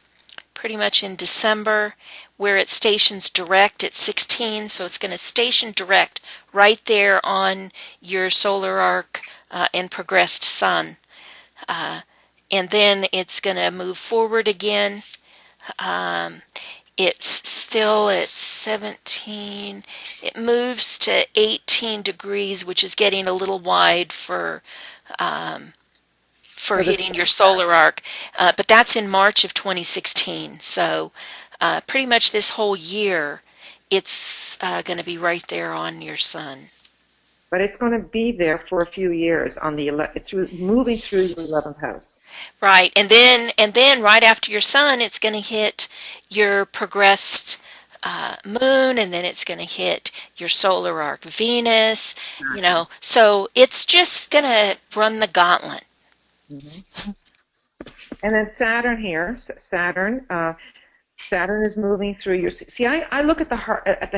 pretty much in December, where it stations direct at 16, so it's going to station direct right there on your solar arc and progressed sun. And then it's going to move forward again. It's still at 17. It moves to 18 degrees, which is getting a little wide for hitting your solar arc. But that's in March of 2016. So pretty much this whole year it's going to be right there on your sun. But it's going to be there for a few years on the moving through your 11th house. Right, and then right after your sun, it's going to hit your progressed moon, and then it's going to hit your solar arc Venus. You know, so it's just going to run the gauntlet. Mm-hmm. And then Saturn here, Saturn is moving through your. See, I look at the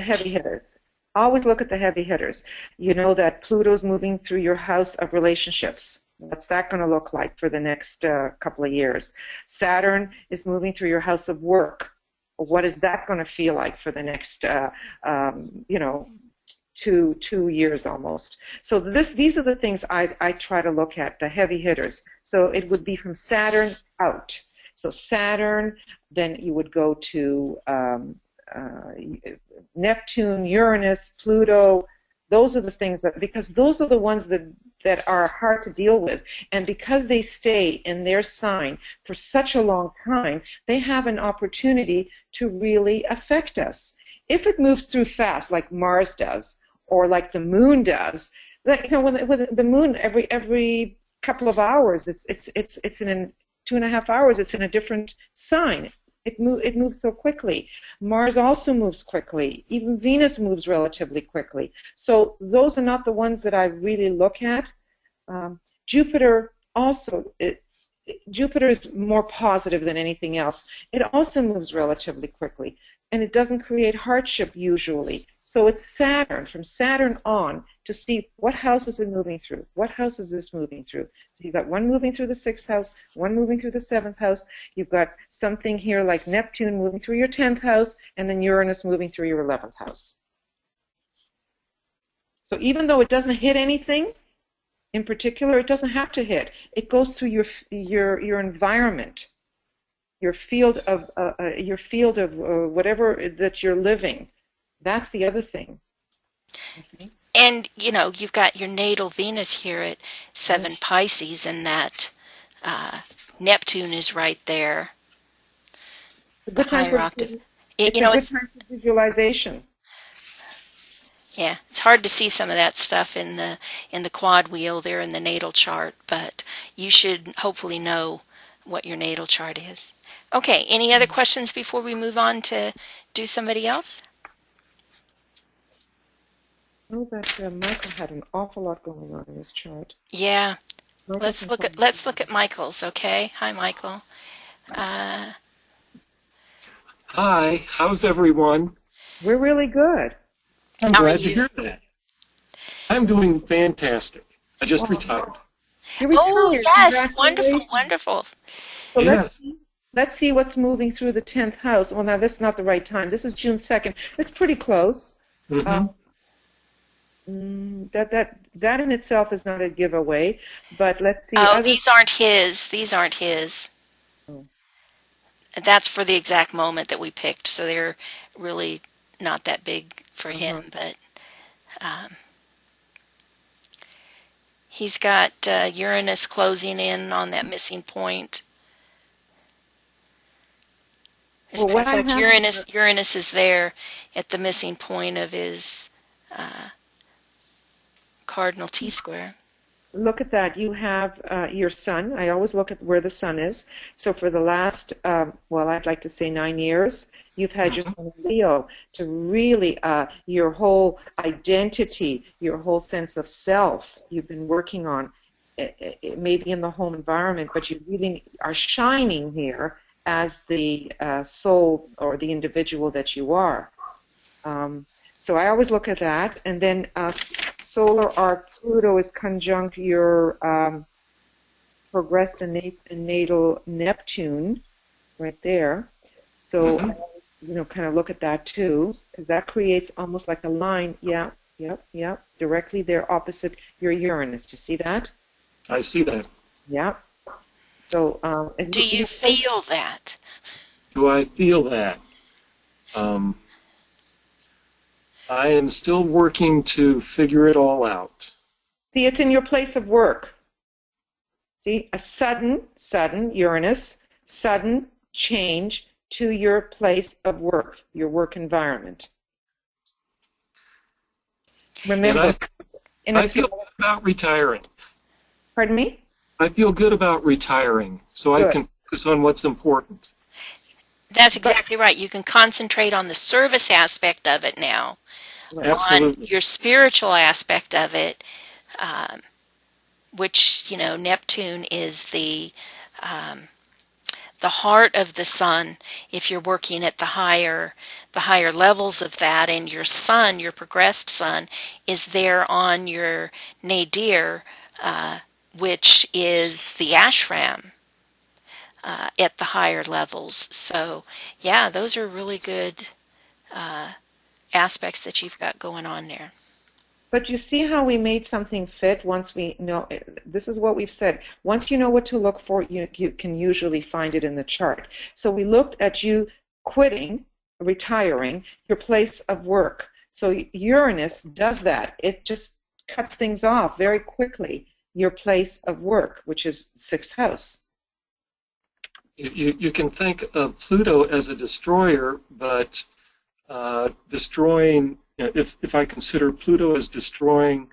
heavy hitters. Always look at the heavy hitters. You know that Pluto's moving through your house of relationships. What's that going to look like for the next couple of years? Saturn is moving through your house of work. What is that going to feel like for the next, 2 years almost? So these are the things I try to look at, the heavy hitters. So it would be from Saturn out. So Saturn, then you would go to Neptune, Uranus, Pluto. Those are the things because those are the ones that are hard to deal with. And because they stay in their sign for such a long time, they have an opportunity to really affect us. If it moves through fast, like Mars does, or like the Moon does, with the Moon every couple of hours, it's in 2.5 hours, it's in a different sign. It moves so quickly. Mars also moves quickly. Even Venus moves relatively quickly. So those are not the ones that I really look at. Jupiter also, Jupiter is more positive than anything else. It also moves relatively quickly, and it doesn't create hardship usually. So it's Saturn, from Saturn on, to see what house is it moving through. What house is this moving through? So you've got one moving through the 6th house, one moving through the 7th house. You've got something here like Neptune moving through your 10th house, and then Uranus moving through your 11th house. So even though it doesn't hit anything in particular, it doesn't have to hit. It goes through your environment, your field of whatever that you're living. That's the other thing. And, you've got your natal Venus here at 7 Pisces, and that Neptune is right there. It's a good time for visualization. Yeah, it's hard to see some of that stuff in the quad wheel there in the natal chart, but you should hopefully know what your natal chart is. Okay, any other questions before we move on to do somebody else? I know that Michael had an awful lot going on in his chart. Yeah. Let's look at Michael's, okay? Hi, Michael. Hi, how's everyone? We're really good. I'm glad to hear that. I'm doing fantastic. I just retired. You're retired. Oh, yes, wonderful, wonderful. So yes. Let's see what's moving through the 10th house. Well, now this is not the right time. This is June 2nd. It's pretty close. Mm-hmm. That in itself is not a giveaway, but let's see. Oh, these aren't his. Oh. That's for the exact moment that we picked, so they're really not that big for him, but he's got Uranus closing in on that missing point. As a matter of fact, Uranus is there at the missing point of his cardinal T-square. Look at that. You have your sun. I always look at where the sun is. So for the last, I'd like to say 9 years, you've had your sun in Leo to really, your whole identity, your whole sense of self you've been working on, it may be in the home environment, but you really are shining here as the soul or the individual that you are. So I always look at that, and then solar arc Pluto is conjunct your progressed and natal Neptune, right there. So I always, kind of look at that too, because that creates almost like a line. Yeah, directly there, opposite your Uranus. Do you see that? I see that. Yeah. So do you feel that? Do I feel that? I am still working to figure it all out. See, it's in your place of work. See, a sudden Uranus, sudden change to your place of work, your work environment. Remember, And I feel good about retiring. Pardon me? I feel good about retiring, so I Good. can focus on what's important. That's exactly right. You can concentrate on the service aspect of it now, Absolutely. on your spiritual aspect of it, which, Neptune is the heart of the sun. If you're working at the higher levels of that, and your sun, your progressed sun, is there on your nadir, which is the ashram at the higher levels. So, yeah, those are really good aspects that you've got going on there. But you see how we made something fit once we know, this is what we've said. Once you know what to look for, you can usually find it in the chart. So we looked at you quitting, retiring, your place of work. So Uranus does that. It just cuts things off very quickly, your place of work, which is 6th house. You can think of Pluto as a destroyer, but destroying, if I consider Pluto as destroying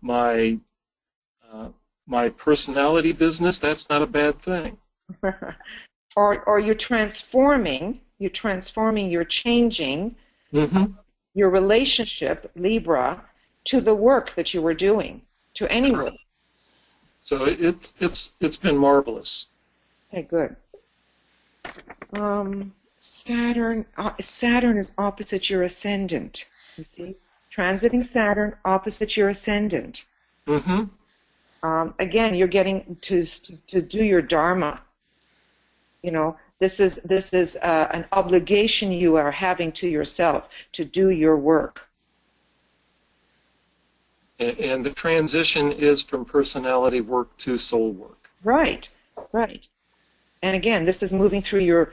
my personality business, that's not a bad thing. Or you're transforming, you're changing your relationship, Libra, to the work that you were doing, to any work. So it's been marvelous. Okay, good. Saturn is opposite your ascendant. You see, transiting Saturn opposite your ascendant. Again, you're getting to do your dharma. This is an obligation you are having to yourself to do your work. And the transition is from personality work to soul work. Right. And again, this is moving through your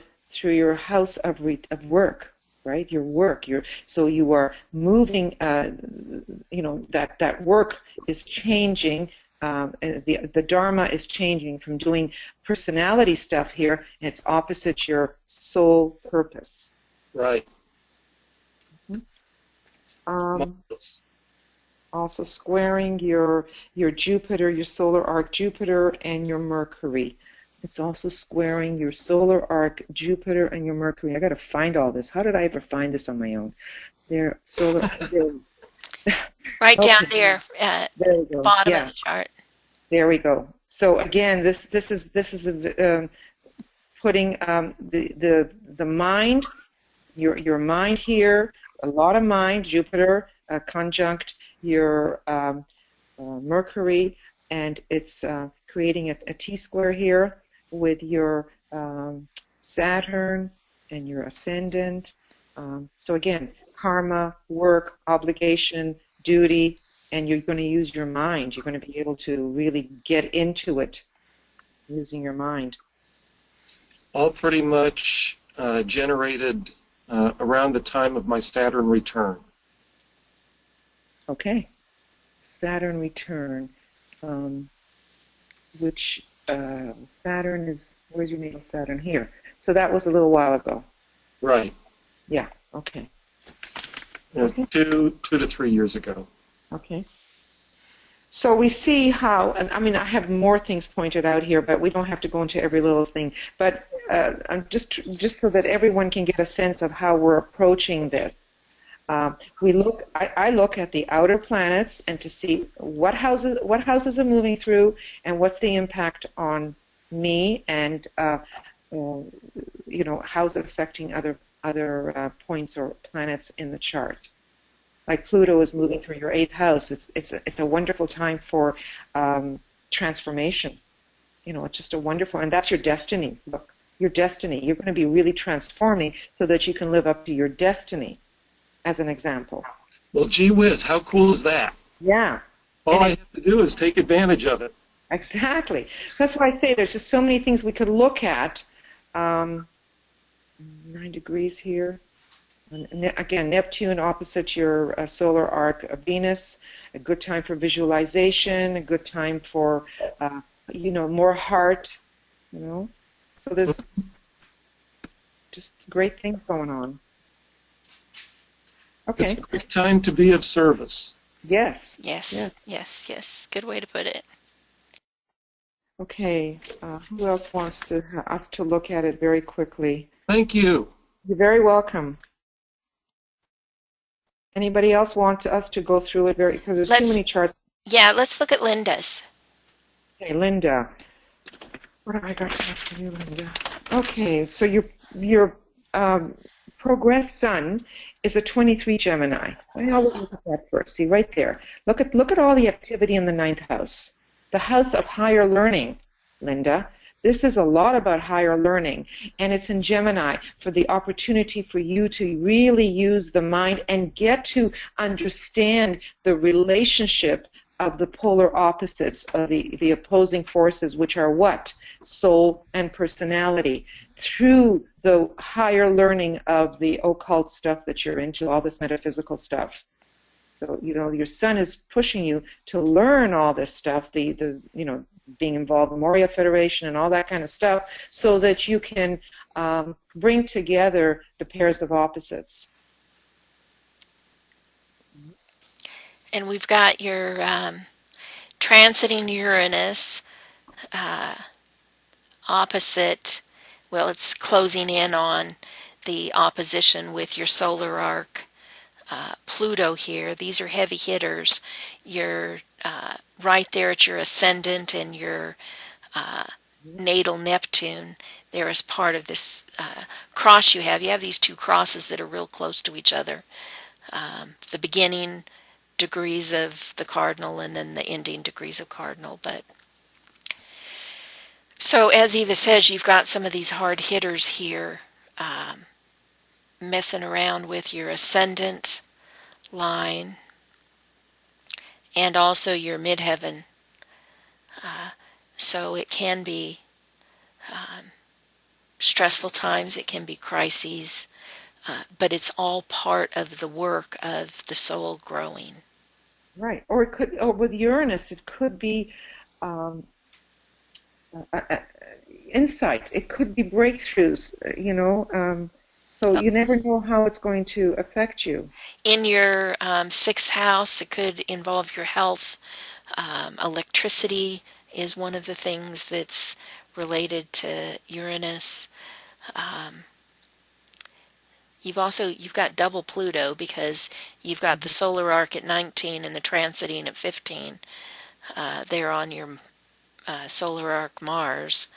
house of work, right? Your work. So you are moving. That work is changing. The dharma is changing from doing personality stuff here, and it's opposite your soul purpose. Right. Also squaring your Jupiter, your solar arc Jupiter, and your Mercury. It's also squaring your solar arc Jupiter and your Mercury. I got to find all this. How did I ever find this on my own? There, solar. Right down there at there we go. the bottom of the chart. There we go. So again, this is putting the mind, your mind here, a lot of mind, Jupiter conjunct your Mercury, and it's creating a T-square here with your Saturn and your ascendant. So again, karma, work, obligation, duty, and you're going to use your mind. You're going to be able to really get into it using your mind. All pretty much generated around the time of my Saturn return. Okay. Saturn return, which Saturn is, where's your natal Saturn? Here. So that was a little while ago. Right. Yeah, okay. 2 to 3 years ago. Okay. So we see how, and I mean, I have more things pointed out here, but we don't have to go into every little thing. But just so that everyone can get a sense of how we're approaching this. I look at the outer planets and to see what houses are moving through and what's the impact on me, and how's it affecting other points or planets in the chart. Like Pluto is moving through your 8th house. It's a wonderful time for transformation. It's just a wonderful, and that's your destiny. Look, your destiny. You're going to be really transforming so that you can live up to your destiny. As an example. Well, gee whiz, how cool is that? Yeah. All I have to do is take advantage of it. Exactly. That's why I say there's just so many things we could look at. 9 degrees here. And again, Neptune opposite your solar arc of Venus. A good time for visualization. A good time for, more heart. So there's just great things going on. Okay. It's a great time to be of service. Yes. Yes, Yes. yes, yes. Good way to put it. Okay. Who else wants us to look at it very quickly? Thank you. You're very welcome. Anybody else want us to go through it because there's too many charts? Yeah, let's look at Linda's. Okay, Linda. What have I got for you, Linda? Okay, so your progress sun is a 23 Gemini. I always look at that first. See right there. Look at all the activity in the 9th house, the house of higher learning, Linda. This is a lot about higher learning, and it's in Gemini for the opportunity for you to really use the mind and get to understand the relationship of the polar opposites, of the opposing forces, which are what? Soul and personality, through the higher learning of the occult stuff that you're into, all this metaphysical stuff. So, your sun is pushing you to learn all this stuff, being involved in Moria Federation and all that kind of stuff, so that you can bring together the pairs of opposites. And we've got your transiting Uranus opposite, well, it's closing in on the opposition with your solar arc Pluto here. These are heavy hitters. You're right there at your ascendant and your natal Neptune. There is part of this cross you have. You have these two crosses that are real close to each other. The beginning degrees of the cardinal and then the ending degrees of cardinal. But so as Eva says, you've got some of these hard hitters here messing around with your ascendant line and also your midheaven. So it can be stressful times, it can be crises, but it's all part of the work of the soul growing. Right. Or with Uranus, it could be insight. It could be breakthroughs, so you never know how it's going to affect you. In your 6th house, it could involve your health. Electricity is one of the things that's related to Uranus. You've got double Pluto because you've got the solar arc at 19 and the transiting at 15. They're on your solar arc Mars.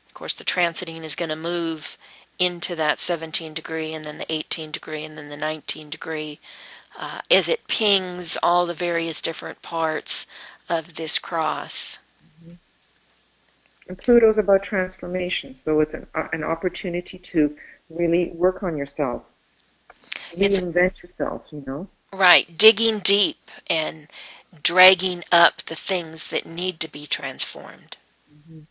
Of course, the transiting is going to move into that 17 degree and then the 18 degree and then the 19 degree as it pings all the various different parts of this cross. Mm-hmm. And Pluto's about transformation, so it's an opportunity to really work on yourself, reinvent yourself, Right, digging deep and dragging up the things that need to be transformed. Mm-hmm.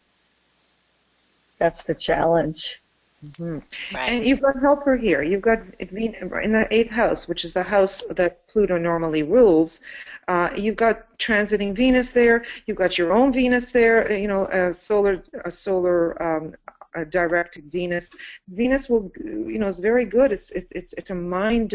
That's the challenge. Mm-hmm. Right. And you've got helper here. You've got in the 8th house, which is the house that Pluto normally rules. You've got transiting Venus there. You've got your own Venus there. A solar directed Venus. Venus will, is very good. It's a mind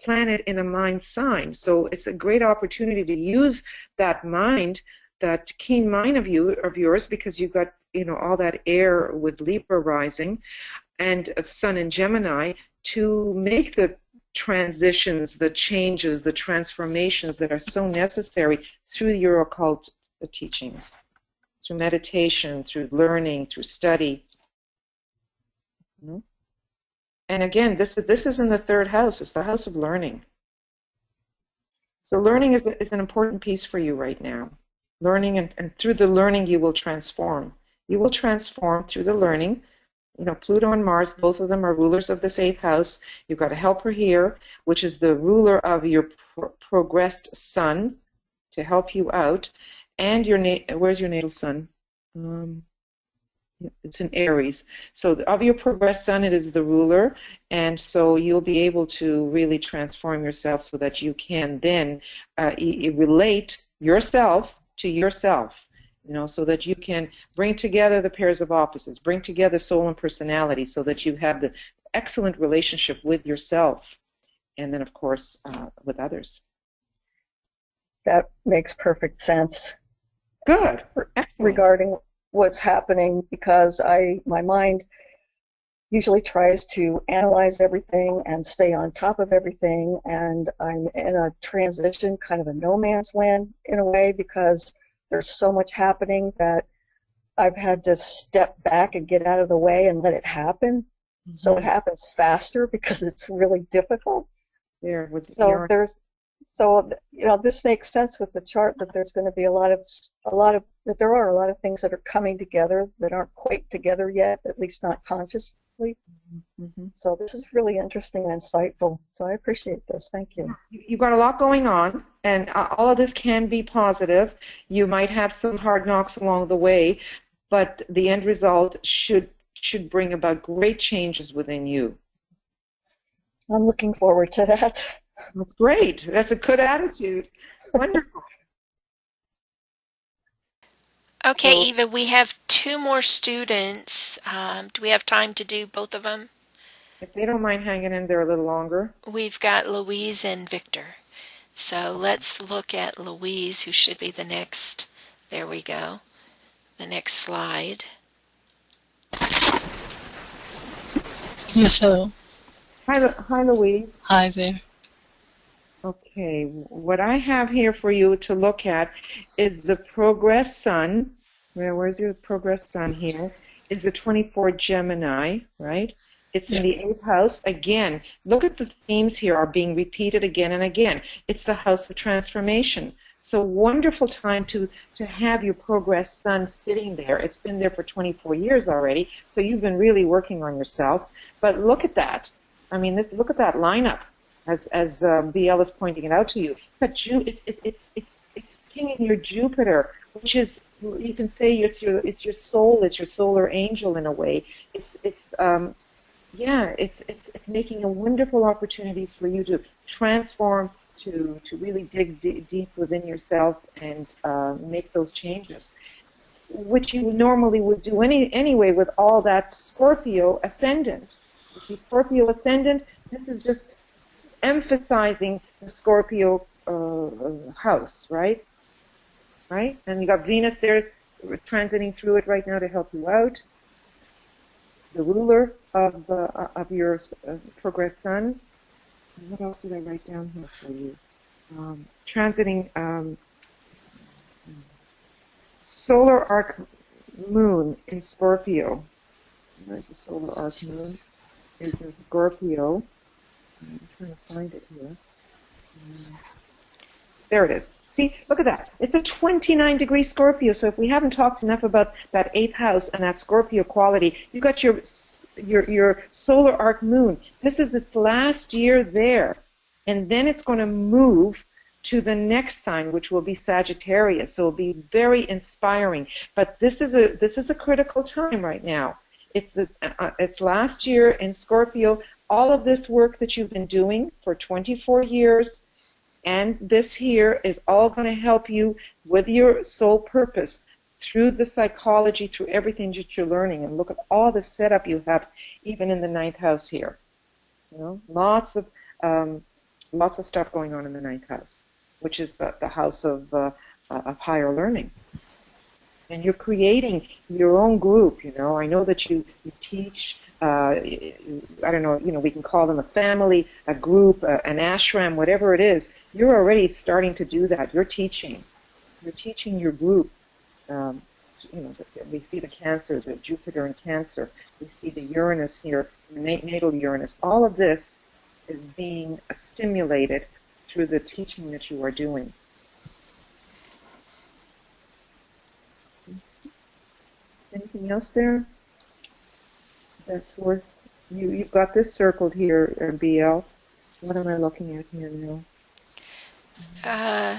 planet in a mind sign. So it's a great opportunity to use that mind, that keen mind of yours, because you've got all that air with Libra rising and Sun in Gemini, to make the transitions, the changes, the transformations that are so necessary through your occult teachings, through meditation, through learning, through study. And again, this is in the 3rd house. It's the house of learning. So learning is an important piece for you right now. Learning, and through the learning you will transform. You will transform through the learning. Pluto and Mars, both of them are rulers of this 8th house. You've got a helper here, which is the ruler of your progressed sun, to help you out. And where's your natal sun? It's in Aries. So of your progressed sun, it is the ruler, and so you'll be able to really transform yourself so that you can then relate yourself to yourself. So that you can bring together the pairs of opposites, bring together soul and personality, so that you have the excellent relationship with yourself. and then, of course, with others. That makes perfect sense. Good. Excellent. Regarding what's happening, because my mind usually tries to analyze everything and stay on top of everything, and I'm in a transition, kind of a no man's land in a way, because there's so much happening that I've had to step back and get out of the way and let it happen. Mm-hmm. So it happens faster because it's really difficult. There, So this makes sense with the chart, that there's going to be that there are a lot of things that are coming together that aren't quite together yet, at least not consciously. Mm-hmm. So this is really interesting and insightful. So I appreciate this. Thank you. You've got a lot going on, and all of this can be positive. You might have some hard knocks along the way, but the end result should bring about great changes within you. I'm looking forward to that. That's great. That's a good attitude. Wonderful. Okay, Eva, we have 2 more students. Do we have time to do both of them? If they don't mind hanging in there a little longer. We've got Louise and Victor. So let's look at Louise, who should be the next. There we go. The next slide. Yes, hello. Hi, Louise. Hi there. Okay, what I have here for you to look at is the progress sun. Where's your progress sun here? Is the 24 Gemini, right? It's in the 8th house. Again, look at the themes here are being repeated again and again. It's the house of transformation. So wonderful time to have your progress sun sitting there. It's been there for 24 years already, so you've been really working on yourself. But look at that. I mean, look at that lineup. As BL is pointing it out to you, but it's pinging your Jupiter, which is, you can say it's your soul, it's your solar angel in a way. It's making a wonderful opportunities for you to transform, to really dig deep within yourself and make those changes, which you normally would do anyway with all that Scorpio ascendant. You see, Scorpio ascendant. This is just emphasizing the Scorpio house, right? Right? And you got Venus there transiting through it right now to help you out. The ruler of your progress sun. And what else did I write down here for you? Transiting solar arc moon in Scorpio. Where's the solar arc moon? Is in Scorpio. I'm trying to find it here. There it is. See, look at that. It's a 29-degree Scorpio. So if we haven't talked enough about that 8th house and that Scorpio quality, you've got your solar arc moon. This is its last year there, and then it's going to move to the next sign, which will be Sagittarius. So it'll be very inspiring. But this is a critical time right now. It's last year in Scorpio. All of this work that you've been doing for 24 years and this here is all going to help you with your soul purpose through the psychology, through everything that you're learning. And look at all the setup you have, even in the 9th house here. You know, lots of stuff going on in the 9th house, which is the house of higher learning. And you're creating your own group. You know, I know that you teach. I don't know, we can call them a family, a group, an ashram, whatever it is. You're already starting to do that. You're teaching. You're teaching your group. We see the Cancer, the Jupiter in Cancer. We see the Uranus here, the natal Uranus. All of this is being stimulated through the teaching that you are doing. Anything else there? That's worth, you've got this circled here, BL. What am I looking at here now?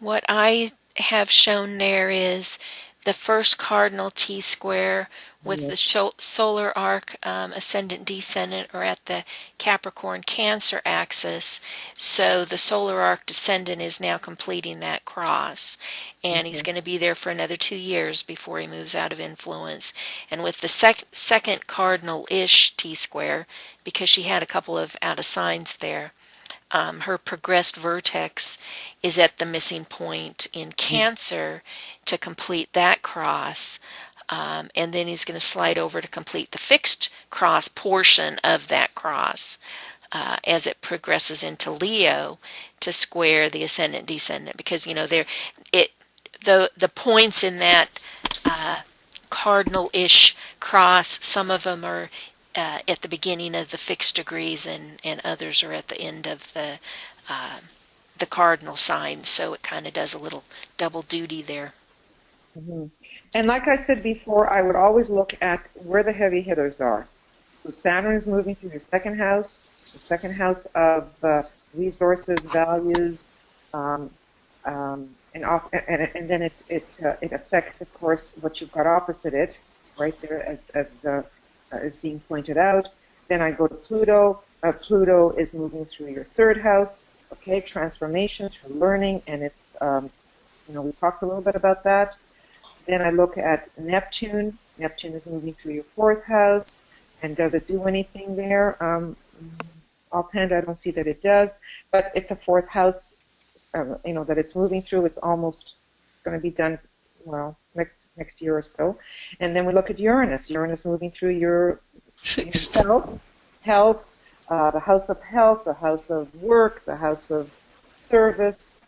What I have shown there is the first cardinal T-square with the Yes. solar arc ascendant descendant are at the Capricorn Cancer axis. So the solar arc descendant is now completing that cross, and he's Okay. going to be there for another 2 years before he moves out of influence. And with the second cardinal-ish T-square, because she had a couple of out of signs there, her progressed vertex is at the missing point in Cancer to complete that cross. And then he's going to slide over to complete the fixed cross portion of that cross as it progresses into Leo to square the ascendant descendant, because the points in that cardinal-ish cross, some of them are at the beginning of the fixed degrees, and others are at the end of the cardinal signs. So it kind of does a little double duty there. Hmm. And like I said before, I would always look at where the heavy hitters are. So Saturn is moving through your second house, the second house of resources, values, and then it affects, of course, what you've got opposite it, right there as being pointed out. Then I go to Pluto. Pluto is moving through your third house, okay, transformation through learning, and it's, we talked a little bit about that. Then I look at Neptune. Neptune is moving through your fourth house. And does it do anything there? Offhand, I don't see that it does. But it's a fourth house, that it's moving through. It's almost going to be done, well, next year or so. And then we look at Uranus. Uranus moving through your health, the house of health, the house of work, the house of service,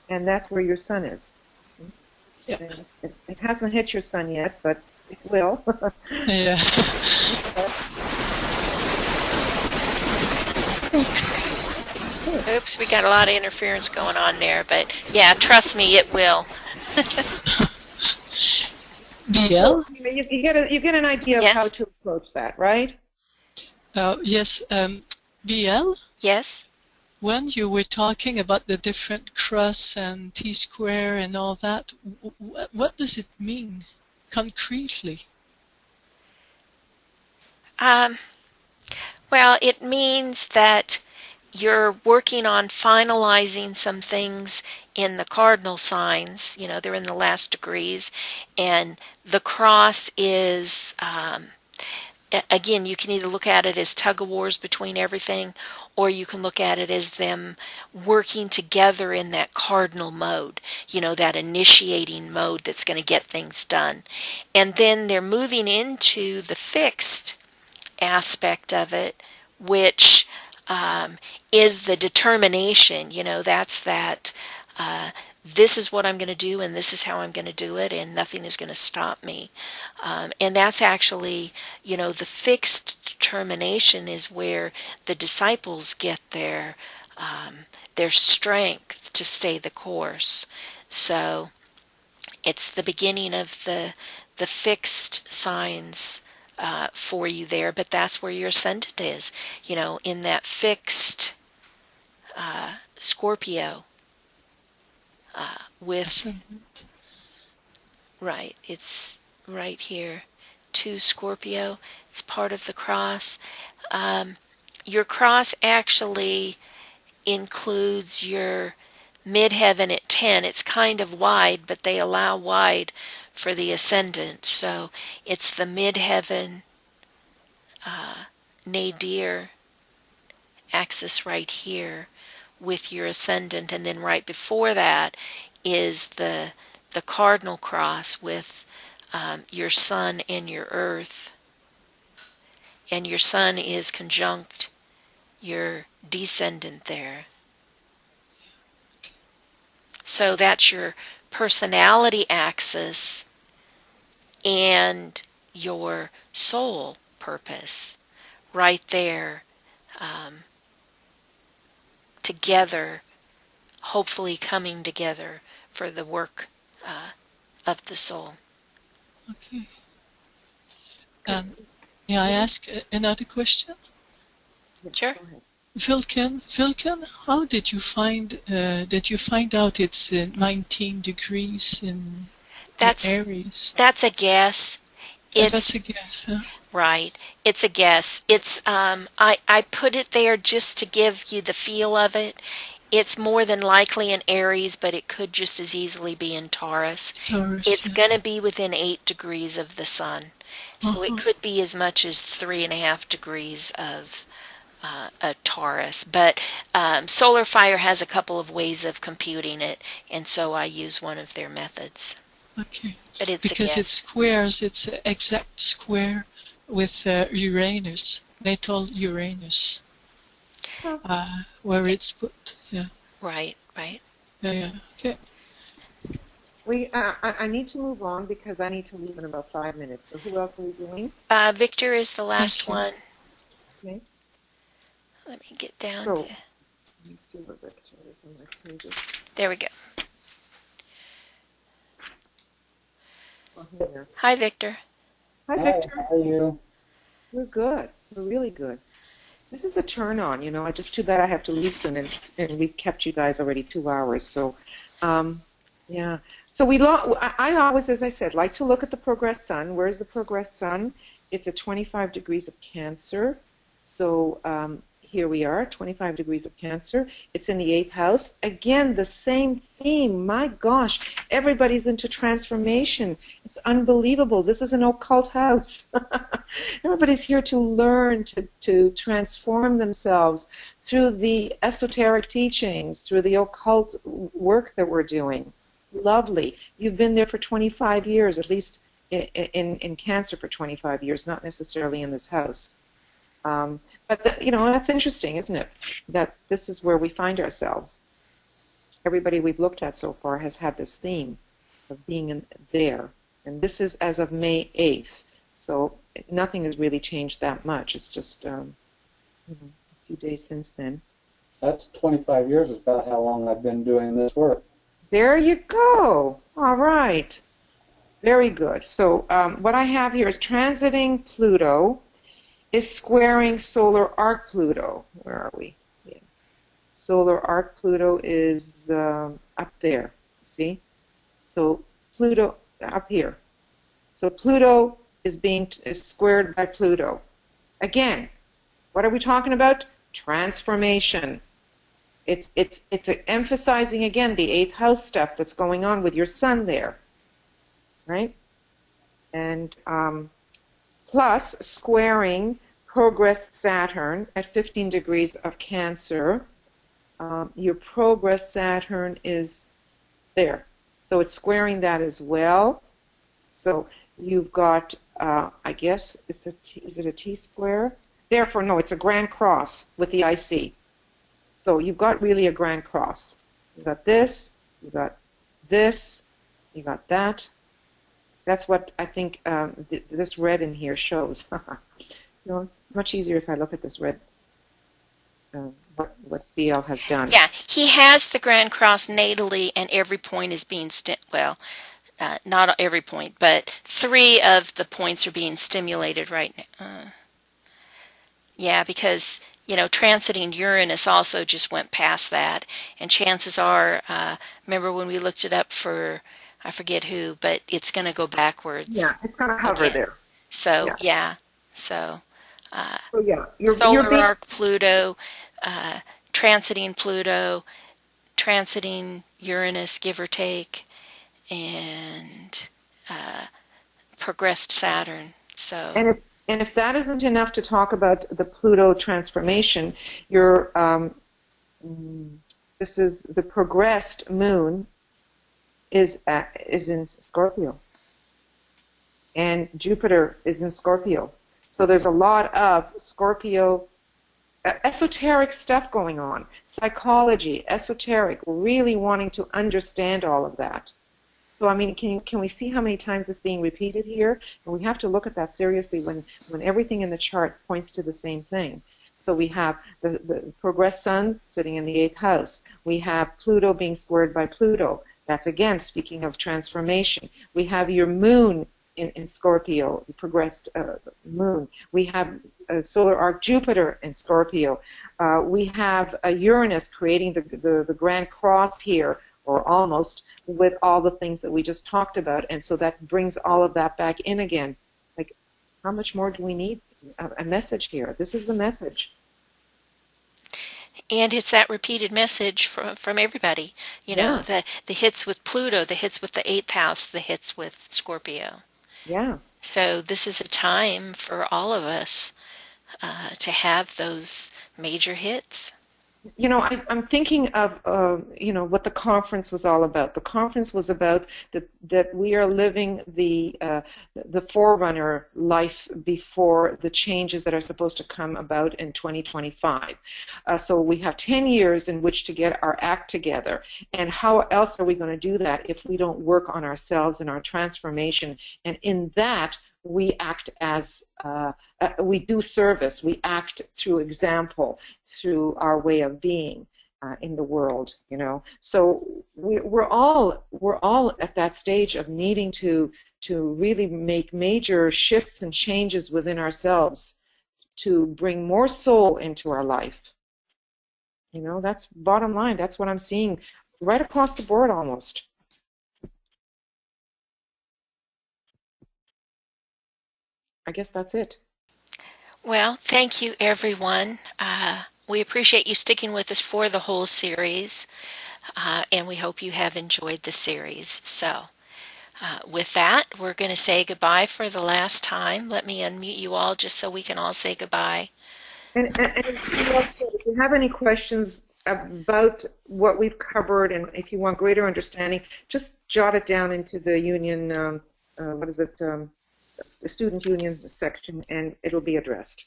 and that's where your sun is. Yeah. It hasn't hit your sun yet, but it will. Yeah. Oops, we got a lot of interference going on there, but yeah, trust me, it will. BL? You get an idea of how to approach that, right? Yes. BL? Yes? When you were talking about the different cross and T-square and all that, what does it mean concretely? Well, it means that you're working on finalizing some things in the cardinal signs. They're in the last degrees, and the cross is, again, you can either look at it as tug of wars between everything, or you can look at it as them working together in that cardinal mode, that initiating mode that's going to get things done. And then they're moving into the fixed aspect of it, which is the determination. That's that this is what I'm going to do, and this is how I'm going to do it, and nothing is going to stop me. And that's actually, the fixed determination is where the disciples get their strength to stay the course. So it's the beginning of the fixed signs for you there, but that's where your ascendant is, in that fixed Scorpio with, right, it's right here, 2 Scorpio. It's part of the cross. Your cross actually includes your midheaven at 10. It's kind of wide, but they allow wide for the ascendant. So it's the midheaven nadir axis right here with your ascendant, and then right before that is the cardinal cross with your sun and your earth, and your sun is conjunct your descendant there. So that's your personality axis and your soul purpose right there, together, hopefully coming together for the work of the soul. Okay. May I ask another question? Sure. Go ahead. Vilken, how did you find out it's 19 degrees in That's Aries? that's a guess. That's It's a guess, huh? right. It's a guess. It's I put it there just to give you the feel of it. It's more than likely in Aries, but it could just as easily be in Taurus. Taurus, It's yeah. going to be within 8 degrees of the sun. So it Uh-huh. could be as much as 3.5 degrees of a Taurus. But Solar Fire has a couple of ways of computing it, and so I use one of their methods. Okay. But it's a Because it guess. squares, it's an exact square with Uranus, natal Uranus, where it's put. Yeah. Right, right. Yeah. Okay. I need to move on because I need to leave in about 5 minutes. So who else are we doing? Victor is the last Thank you. one. Okay. Let me get down So, to... let me see where Victor is on my pages. There we go. Oh, here. Hi, Victor. Hi, Victor. How are you? We're good. We're really good. This is a turn on, I just too bad I have to leave soon, and we've kept you guys already 2 hours. So, yeah. So I always, as I said, like to look at the progressed sun. Where's the progressed sun? It's at 25 degrees of Cancer. So here we are, 25 degrees of Cancer. It's in the 8th house. Again, the same theme. My gosh, everybody's into transformation. It's unbelievable. This is an occult house. Everybody's here to learn, to transform themselves through the esoteric teachings, through the occult work that we're doing. Lovely. You've been there for 25 years, at least in Cancer for 25 years, not necessarily in this house. But that's interesting, isn't it? That this is where we find ourselves. Everybody we've looked at so far has had this theme of being there. And this is as of May 8th. So nothing has really changed that much. It's just a few days since then. That's 25 years is about how long I've been doing this work. There you go. All right. Very good. So what I have here is transiting Pluto is squaring solar arc Pluto. Where are we? Yeah. Solar arc Pluto is up there. See? So Pluto up here. So Pluto is squared by Pluto. Again, what are we talking about? Transformation. It's emphasizing again the 8th house stuff that's going on with your sun there, right? And plus squaring progressed Saturn at 15 degrees of Cancer. Your progress Saturn is there. So it's squaring that as well. So you've got, I guess, is it a T-square? Therefore, no, it's a grand cross with the IC. So you've got really a grand cross. You've got this, you've got this, you got that. That's what I think this red in here shows. It's much easier if I look at this red, what BL has done. Yeah, he has the Grand Cross natally, and every point is being, not every point, but 3 of the points are being stimulated right now. Yeah, because, transiting Uranus also just went past that, and chances are, remember when we looked it up for, I forget who, but it's going to go backwards. Yeah, it's going to hover there. So, yeah. So yeah, solar arc Pluto, transiting Pluto, transiting Uranus, give or take, and progressed Saturn. So. And if that isn't enough to talk about the Pluto transformation, this is the progressed moon is in Scorpio, and Jupiter is in Scorpio. So there's a lot of Scorpio esoteric stuff going on, psychology, esoteric, really wanting to understand all of that. So, I mean, can we see how many times it's being repeated here? And we have to look at that seriously when everything in the chart points to the same thing. So we have the progressed sun sitting in the 8th house. We have Pluto being squared by Pluto. That's, again, speaking of transformation. We have your moon in Scorpio, the progressed moon. We have solar arc Jupiter in Scorpio. We have Uranus creating the Grand Cross here, or almost, with all the things that we just talked about. And so that brings all of that back in again. Like, how much more do we need? A message here. This is the message. And it's that repeated message from everybody. You know, the hits with Pluto, the hits with the 8th house, the hits with Scorpio. Yeah. So this is a time for all of us to have those major hits. You know, I'm thinking of, you know, what the conference was all about. The conference was about that we are living the forerunner life before the changes that are supposed to come about in 2025. So we have 10 years in which to get our act together. And how else are we going to do that if we don't work on ourselves and our transformation? And in that, we act as, we do service, we act through example, through our way of being in the world, you know. So we're all at that stage of needing to really make major shifts and changes within ourselves to bring more soul into our life. You know, that's bottom line. That's what I'm seeing right across the board almost. I guess that's it. Well, thank you, everyone. We appreciate you sticking with us for the whole series, and we hope you have enjoyed the series. So, with that, we're going to say goodbye for the last time. Let me unmute you all just so we can all say goodbye. And if you have any questions about what we've covered, and if you want greater understanding, just jot it down into the union, what is it, the student union section, and it'll be addressed.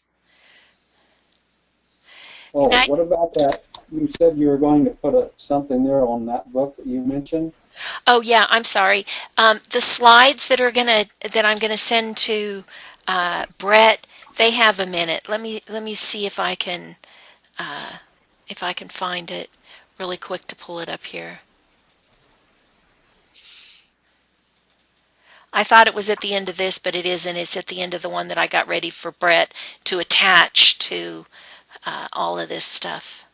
Oh, what about that? You said you were going to put something there on that book that you mentioned. Oh yeah, I'm sorry. The slides that I'm gonna send to Brett, they have a minute. Let me see if I can find it really quick to pull it up here. I thought it was at the end of this, but it isn't. It's at the end of the one that I got ready for Brett to attach to all of this stuff.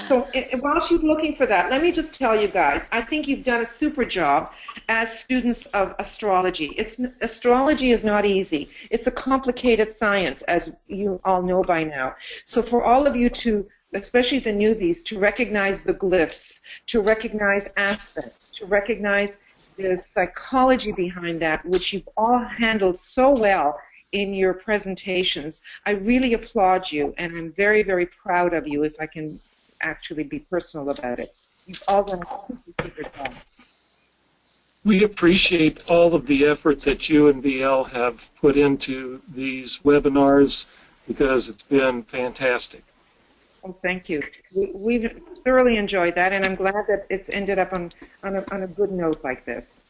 So while she's looking for that, let me just tell you guys, I think you've done a super job as students of astrology. Astrology is not easy. It's a complicated science, as you all know by now. So for all of you to, especially the newbies, to recognize the glyphs, to recognize aspects, to recognize the psychology behind that, which you've all handled so well in your presentations, I really applaud you, and I'm very, very proud of you, if I can actually be personal about it. You've all done a super job. We appreciate all of the effort that you and BL have put into these webinars because it's been fantastic. Oh, thank you. We've thoroughly enjoyed that, and I'm glad that it's ended up on a good note like this.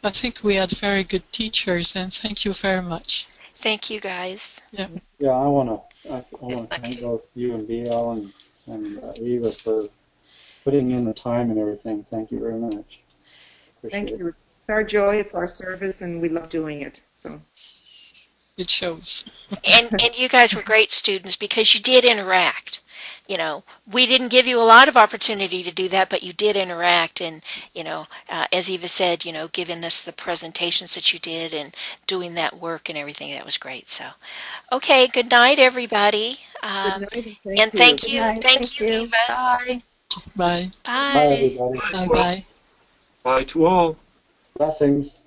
I think we had very good teachers, and thank you very much. Thank you, guys. Yeah. Yeah, I want to thank both you and BL and Eva for putting in the time and everything. Thank you very much. Appreciate Thank you. It's our joy, it's our service, and we love doing it. So it shows. and you guys were great students because you did interact. You know, we didn't give you a lot of opportunity to do that, but you did interact, and you know, as Eva said, you know, giving us the presentations that you did and doing that work and everything, that was great. So, okay, good night, everybody. good night, and thank you, night. thank you, Eva. Bye. Bye. Bye. Bye, everybody. Bye. Bye. Bye to all. Blessings.